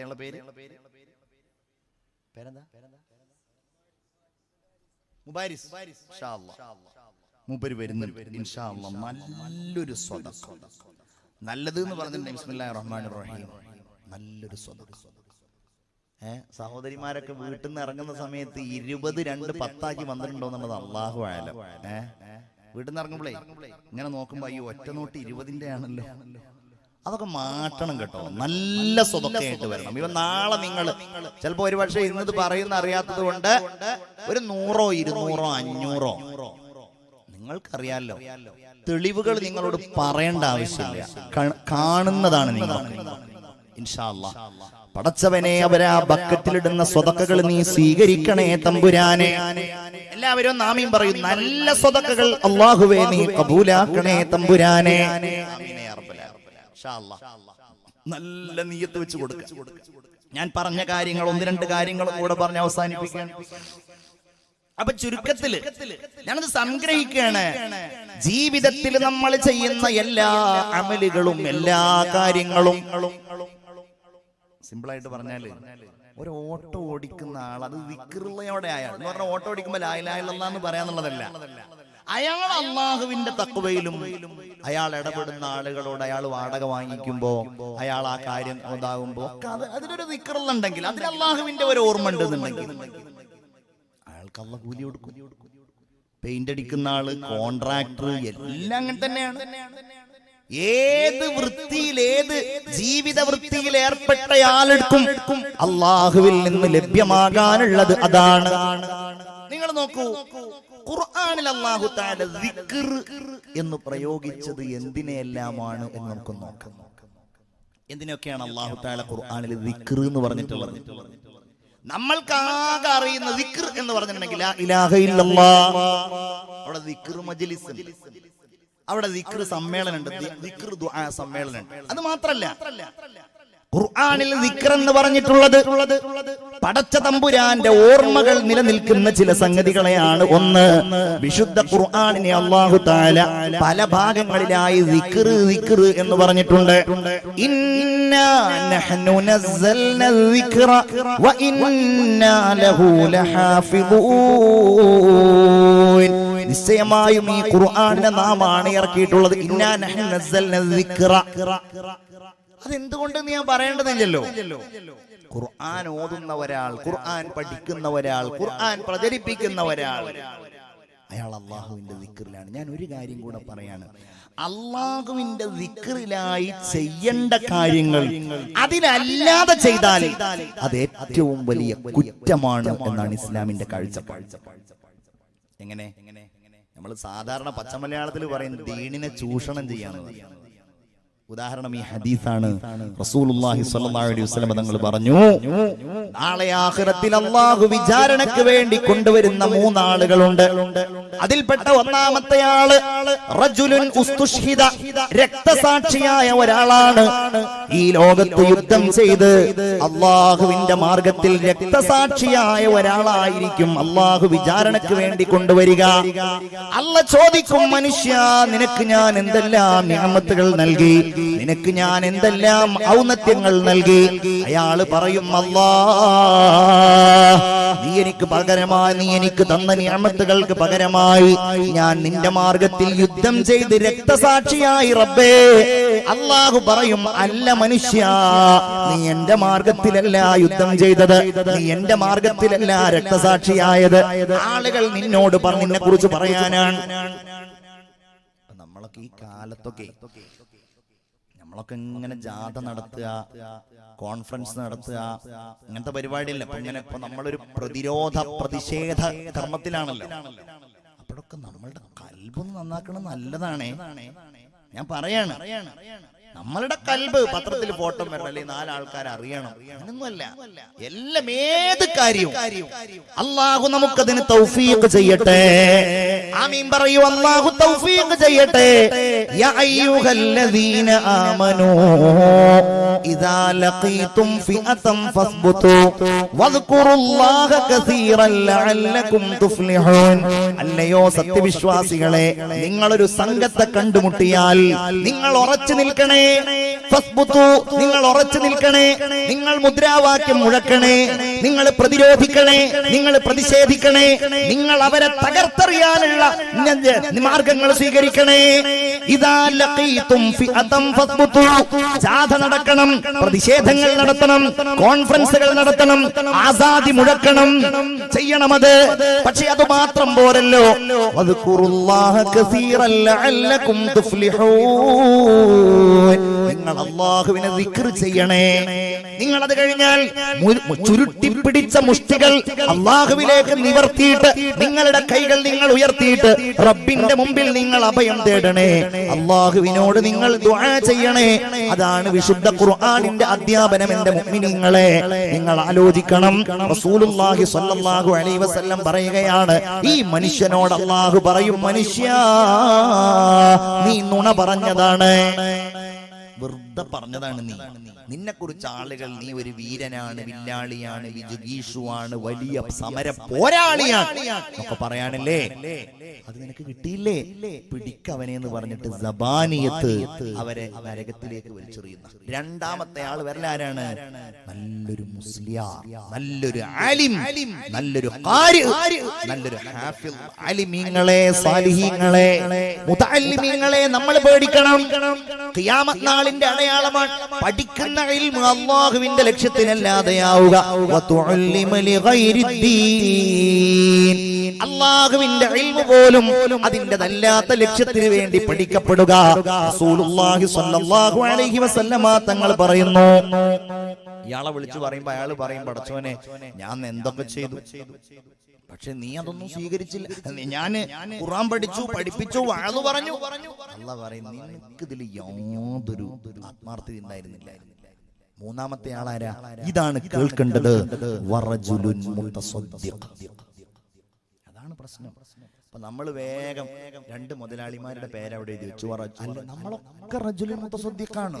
പേരെന്താ? മുബാരിസ് ഇൻഷാ അല്ലാഹ്. മൂപ്പര് വരുന്നുണ്ട് ഇൻഷാ അല്ലാഹ്. നല്ലൊരു സ്വതഖ, നല്ലത് എന്ന് പറഞ്ഞിട്ടുണ്ടെങ്കിൽ ബിസ്മില്ലാഹിർ റഹ്മാനിർ റഹീം, നല്ലൊരു സ്വതഖ. സഹോദരിമാരൊക്കെ വീട്ടിൽ നിന്ന് ഇറങ്ങുന്ന സമയത്ത് 20 2 10 വന്നിട്ടുണ്ടോ എന്നുള്ളത് അല്ലാഹു ആലം. വീട്ടിൽ നിന്ന് ഇറങ്ങുമ്പോഴേ ഇങ്ങനെ നോക്കുമ്പോ ഈ ഒറ്റ നോട്ട് 20ന്റെ ആണല്ലോ, അതൊക്കെ മാറ്റണം കേട്ടോ. നല്ല സ്വതക്കയായിട്ട് വരണം. ഇവ നാളെ നിങ്ങൾ ചിലപ്പോ ഒരു പക്ഷേ ഇന്നത് പറയുന്ന അറിയാത്തത് കൊണ്ട് ഒരു 100 200 500 നിങ്ങൾക്കറിയാലോ, തെളിവുകൾ നിങ്ങളോട് പറയേണ്ട ആവശ്യമില്ല, കാണുന്നതാണ് നിങ്ങൾ. ഇൻഷാ അല്ലാഹ് പടച്ചവനെ, അവരാ ബക്കറ്റിലിടുന്ന സ്വതക്കകൾ നീ സ്വീകരിക്കണേ തമ്പുരാനെ. എല്ലാവരും ആമീൻ പറയും. നല്ല സ്വതക്കകൾ അല്ലാഹുവേ നീ കബൂലാക്കണേ തമ്പുരാനെ. നല്ല നിയ്യത്ത് വെച്ച് കൊടുക്കുക. ഞാൻ പറഞ്ഞ കാര്യങ്ങൾ 1-2 കാര്യങ്ങളും കൂടെ പറഞ്ഞ് അവസാനിപ്പിക്കാൻ. അപ്പൊ ചുരുക്കത്തില് ഞാനത് സംഗ്രഹിക്കുകയാണ്. ജീവിതത്തിൽ നമ്മൾ ചെയ്യുന്ന എല്ലാ അമലുകളും എല്ലാ കാര്യങ്ങളും, സിമ്പിളായിട്ട് പറഞ്ഞാല് ഒരു ഓട്ടോ ഓടിക്കുന്ന ആൾ, അത് ദിക്റുള്ളയോടെ അയാൾ എന്ന് പറഞ്ഞാൽ ഓട്ടോ ഓടിക്കുമ്പോൾ ലാ ഇലാഹ ഇല്ലല്ലാഹ് എന്ന് പറയാന്നുള്ളതല്ല. അയാൾ അള്ളാഹുവിന്റെ തഖ്വയിലും അയാൾ ഇടപെടുന്ന ആളുകളോട് അയാൾ വാടക വാങ്ങിക്കുമ്പോ അയാൾ ആ കാര്യം ഇതാകുമ്പോ അതിലൊരു ദിക്റുണ്ടെങ്കിൽ, അതിൽ അള്ളാഹുവിന്റെ ഒരു ഓർമ്മ ഉണ്ടെന്നുണ്ടെങ്കിൽ അയാൾക്ക് അള്ളാഹ് കൂലി കൊടുക്കും. പെയിന്റ് അടിക്കുന്ന ആള്, കോൺട്രാക്ടർ, എല്ലാം അങ്ങനെ തന്നെയാണ്. ഏത് വൃത്തിയിൽ, ഏത് ജീവിത വൃത്തിയിൽ ഏർപ്പെട്ടയാളെടുക്കും അള്ളാഹുവിൽ നിന്ന് ലഭ്യമാകാനുള്ളത് അതാണ്. നിങ്ങൾ നോക്കൂ, ഖുർആനിൽ അല്ലാഹു തആല ദിക്ർ എന്ന് പ്രയോഗിച്ചത് എന്തിനെല്ലാമാണ് എന്ന് നമുക്ക് നോക്കാം. എന്തിനൊക്കെയാണ് അല്ലാഹു തആല ഖുർആനിൽ ദിക്ർ എന്ന് പറഞ്ഞിട്ടുള്ളത്? നമ്മൾക്ക് ആകെ അറിയുന്ന ദിക്ർ എന്ന് പറഞ്ഞിട്ടുണ്ടെങ്കിൽ ലാ ഇലാഹ ഇല്ലല്ലാഹ്, അവിടെ ദിക്ർ മജ്ലിസ്, അവിടെ ദിക്ർ സമ്മേളനം ഉണ്ട്, ദിക്ർ ദുആ സമ്മേളനം ഉണ്ട്. അത് മാത്രല്ല, ഖുർആനിൽ ദിക്ർ എന്ന് പറഞ്ഞിട്ടുള്ളത് പടച്ച തമ്പുരാന്റെ ഓർമ്മകൾ നിലനിൽക്കുന്ന ചില സംഗതികളെയാണ്. ഒന്ന്, വിശുദ്ധ ഖുർആനിനെ അല്ലാഹു തആല പല ഭാഗങ്ങളിലായി ദിക്ർ ദിക്ർ എന്ന് പറഞ്ഞിട്ടുണ്ട്. ഇന്നാ നഹ്നു നസ്സൽന ദിക്റ വ ഇന്നാ ലഹു ലഹാഫിദൂൻ. നിശ്ചയമായും ഈ ഖുർആനിനെ നാമാണ് ഇറക്കിയിട്ടുള്ളത്. ഇന്നാ നഹ്നു നസ്സൽന ദിക്റ. അതെന്തുകൊണ്ട് ഞാൻ പറയേണ്ടതില്ലല്ലോ. ഖുർആൻ ഓതുന്ന ഒരാൾ, ഖുർആൻ പഠിക്കുന്ന ഒരാൾ, ഖുർആൻ പ്രചരിപ്പിക്കുന്ന ഒരാൾ, അയാൾ അള്ളാഹുവിന്റെ ദിക്റിലാണ്. ഞാൻ ഒരു കാര്യം കൂടെ പറയാണ്. അള്ളാഹുവിന്റെ ദിക്റിലായി ചെയ്യേണ്ട കാര്യങ്ങൾ അതിനല്ലാതെ ചെയ്താൽ അത് ഏറ്റവും വലിയ കുറ്റമാണ് എന്നാണ് ഇസ്ലാമിന്റെ കാഴ്ചപ്പാട്. എങ്ങനെ? നമ്മൾ സാധാരണ പച്ചമലയാളത്തിൽ പറയുന്നത് ദീനിനെ ചൂഷണം ചെയ്യാന്ന്. ഉദാഹരണം ഈ ഹദീസാണ്. റസൂലുള്ളാഹി സ്വല്ലല്ലാഹു അലൈഹി വസല്ലം തങ്ങൾ പറഞ്ഞു, നാളെ ആഖിറത്തിൽ അല്ലാഹു വിചാരണയ്ക്ക് വേണ്ടി കൊണ്ടുവരുന്ന 3 ആളുകളുണ്ട്. അതിൽപ്പെട്ട ഒന്നാമത്തെ ആള് റജുലുൻ ഉസ്തുഷ്ഹിദ, രക്തസാക്ഷിയായ ഒരാളാണ്. ഈ ലോകത്ത് യുദ്ധം ചെയ്ത് അല്ലാഹുവിന്റെ മാർഗത്തിൽ രക്തസാക്ഷിയായ ഒരാളായിരിക്കും അല്ലാഹു വിചാരണയ്ക്ക് വേണ്ടി കൊണ്ടുവരിക. അല്ലാഹ് ചോദിക്കും, മനുഷ്യ, നിനക്ക് ഞാൻ എന്തെല്ലാം നിഅമത്തുകൾ നൽകി, നിനക്ക് ഞാൻ എന്തെല്ലാം ഔന്നത്യങ്ങൾ നൽകി? അയാള് പറയും, അല്ലാഹ്, നീ എനിക്ക് പകരമായി, നീ എനിക്ക് തന്ന നിഅമത്തുകൾക്ക് പകരമായി ഞാൻ നിന്റെ മാർഗത്തിൽ യുദ്ധം ചെയ്ത് രക്തസാക്ഷിയായി റബ്ബേ. അല്ലാഹു പറയും, അല്ല മനുഷ്യ, നീ എന്റെ മാർഗത്തിലല്ല യുദ്ധം ചെയ്തത്, നീ എന്റെ മാർഗത്തിലല്ല രക്തസാക്ഷിയായത്. ആളുകൾ നിന്നോട് നിന്നെ കുറിച്ച് പറയാനാണ്. നമ്മളൊക്കെ ഈ കാലത്തൊക്കെ നമ്മളൊക്കെ ഇങ്ങനെ ജാഥ നടത്തുക, കോൺഫറൻസ് നടത്തുക, ഇങ്ങനത്തെ പരിപാടിയില്ല. അപ്പൊ ഇങ്ങനെ ഇപ്പൊ നമ്മളൊരു പ്രതിഷേധ കർമ്മത്തിലാണല്ലോ. അപ്പോഴൊക്കെ നമ്മളുടെ കൽബൊന്ന് നന്നാക്കണം, നല്ലതാണേ. ഞാൻ പറയാണ്, നമ്മളുടെ കൽബ് പത്രത്തിൽ ഫോട്ടോ വരണം, അല്ലെങ്കിൽ 4 ആൾക്കാർ അറിയണം, അങ്ങനൊന്നുമല്ല. എല്ലാം ഏത് കാര്യവും അല്ലാഹു നമുക്കതിന് തൗഫീഖ് ചെയ്യട്ടെ. ആമീൻ പറയൂ. അല്ലാഹു തൗഫീഖ് ചെയ്യട്ടെ. യാ അയ്യുഹല്ലദീന ആമനൂ ഇദാ ലഖീതും ഫിഅതൻ ഫസ്ബുതു വദ്കുറുല്ലാഹ കസീറൻ ലഅല്ലകും തുഫ്ലിഹൂൻ. അല്ലയോ സത്യവിശ്വാസികളെ, നിങ്ങളൊരു സംഘത്തെ കണ്ടുമുട്ടിയാൽ നിങ്ങൾ ഉറച്ചു നിൽക്കണേ. നിങ്ങൾ ഉറച്ചു നിൽക്കണേ, നിങ്ങൾ മുദ്രാവാക്യം മുഴക്കണേ, നിങ്ങൾ പ്രതിരോധിക്കണേ, നിങ്ങൾ പ്രതിഷേധിക്കണേ, നിങ്ങൾ അവരെ തകർത്തെറിയാനുള്ള മാർഗങ്ങൾ സ്വീകരിക്കണേ. ഇദാ ലഖീതും ഫിഅതൻ ഫസ്ബുതു. ജാഥ നടക്കണം, പ്രതിഷേധങ്ങൾ നടത്തണം, കോൺഫറൻസുകൾ നടത്തണം, ആസാദി മുഴക്കണം, ചെയ്യണമത്. പക്ഷെ അത് മാത്രം പോരല്ലോ. വദ്കുറുല്ലാഹ കസീറൻ ലഅല്ലകും തുഫ്ലിഹൂൻ. നിങ്ങൾ അല്ലാഹുവിനെ ദിക്ർ ചെയ്യണേ. നിങ്ങൾ അത് കഴിഞ്ഞാൽ ചുരുട്ടി ഉരുട്ടിപ്പിടിച്ച മുഷ്ടികൾ അല്ലാഹുവിലേക്ക് നിവർത്തിയിട്ട് നിങ്ങളുടെ കൈകൾ നിങ്ങൾ ഉയർത്തിയിട്ട് റബ്ബിന്റെ മുമ്പിൽ നിങ്ങൾ അഭയം തേടണേ, അല്ലാഹുവിനോട് നിങ്ങൾ ദുആ ചെയ്യണേ. അതാണ് വിശുദ്ധ ഖുർആനിന്റെ അധ്യാപനം. എന്റെ മുഅ്മിനീങ്ങളെ, നിങ്ങൾ ആലോചിക്കണം. റസൂലുള്ളാഹി സ്വല്ലല്ലാഹു അലൈഹി വസല്ലം പറയുകയാണ്, ഈ മനുഷ്യനോട് അല്ലാഹു പറയും, മനുഷ്യാ നീ നുണ പറഞ്ഞതാണ്, വെറുതെ പറഞ്ഞതാണ്. നിന്നെ കുറിച്ച് ആളുകൾ നീ ഒരു വീരനാണ്, വില്ലാളിയാണ്, വിജുഗീഷുവാണ്, വലിയ സമര പോരാളിയാണ് ഒക്കെ പറയാനല്ലേ. അത് നിനക്ക് കിട്ടിയില്ലേ? പിടിക്കവനെ എന്ന് പറഞ്ഞിട്ട് സബാനിയത്ത് അവരെ നരകത്തിലേക്ക് വലിച്ചെറിയുന്ന രണ്ടാമത്തെ ആള് വരലാരാണ്? നല്ലൊരു മുസ്ലിയാർ, നല്ലൊരു ആലിം, നല്ലൊരു ഖാരി, നല്ലൊരു ഹാഫിൾ. ആലിമീങ്ങളെ, സാലിഹീങ്ങളെ, മുതഅല്ലിമീങ്ങളെ നമ്മൾ പേടിക്കണം. ഖിയാമത്ത് നാളിന്റെ അടയാളമാണ് പഠിക്കുന്ന ഇൽമു അല്ലാഹുവിന്റെ ലക്ഷ്യത്തിനല്ലാതെയാവുക. അല്ലാഹുവിന്റെ ഇൽമു പോലും അതിന്റെതല്ലാത്ത ലക്ഷ്യത്തിന് വേണ്ടി പഠിക്കപ്പെടുക. റസൂലുള്ളാഹി സ്വല്ലല്ലാഹു അലൈഹി വസല്ലമ തങ്ങൾ പറയുന്നു, ഇയാളെ വിളിച്ചു പറയുമ്പോ അയാൾ പറയും, പടച്ചോനെ ഞാൻ എന്തൊക്കെ ചെയ്തു, പക്ഷെ നീ അതൊന്നും സ്വീകരിച്ചില്ല. ഞാന് ഖുർആൻ പഠിച്ചു, പഠിപ്പിച്ചു, വഅദ് പറഞ്ഞു. അല്ലാഹു പറയുന്നു, നിനക്കിതിൽ യാതൊരു ആത്മാർത്ഥത ഉണ്ടായിരുന്നില്ല. മൂന്നാമത്തെ ആളാരാ? ഇതാണ് കേൾക്കേണ്ടത്. വറജുലുൻ മുതസദ്ദിഖ്. അതാണ് പ്രശ്നം. അപ്പൊ നമ്മൾ വേഗം രണ്ട് മുതലാളിമാരുടെ പേരവിടെ എഴുതി വെച്ചു. അല്ല, നമ്മളൊക്കെ റജുലുൻ മുതസദ്ദിഖാണ്.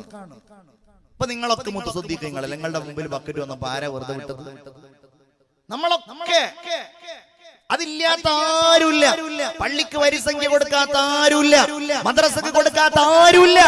ഇപ്പൊ നിങ്ങളൊക്കെ മുതസദ്ദിഖീങ്ങളല്ല. നിങ്ങളുടെ മുമ്പിൽ ബക്കറ്റ് വന്നപ്പോ ആരാ വെറുതെ വിട്ടത്? നമ്മളൊക്കെ. അതില്ലാത്ത ആരുമില്ല. പള്ളിക്ക് വരിസംഖ്യ കൊടുക്കാത്ത ആരുമില്ല, മദ്രസക്ക് കൊടുക്കാത്ത ആരുമില്ല.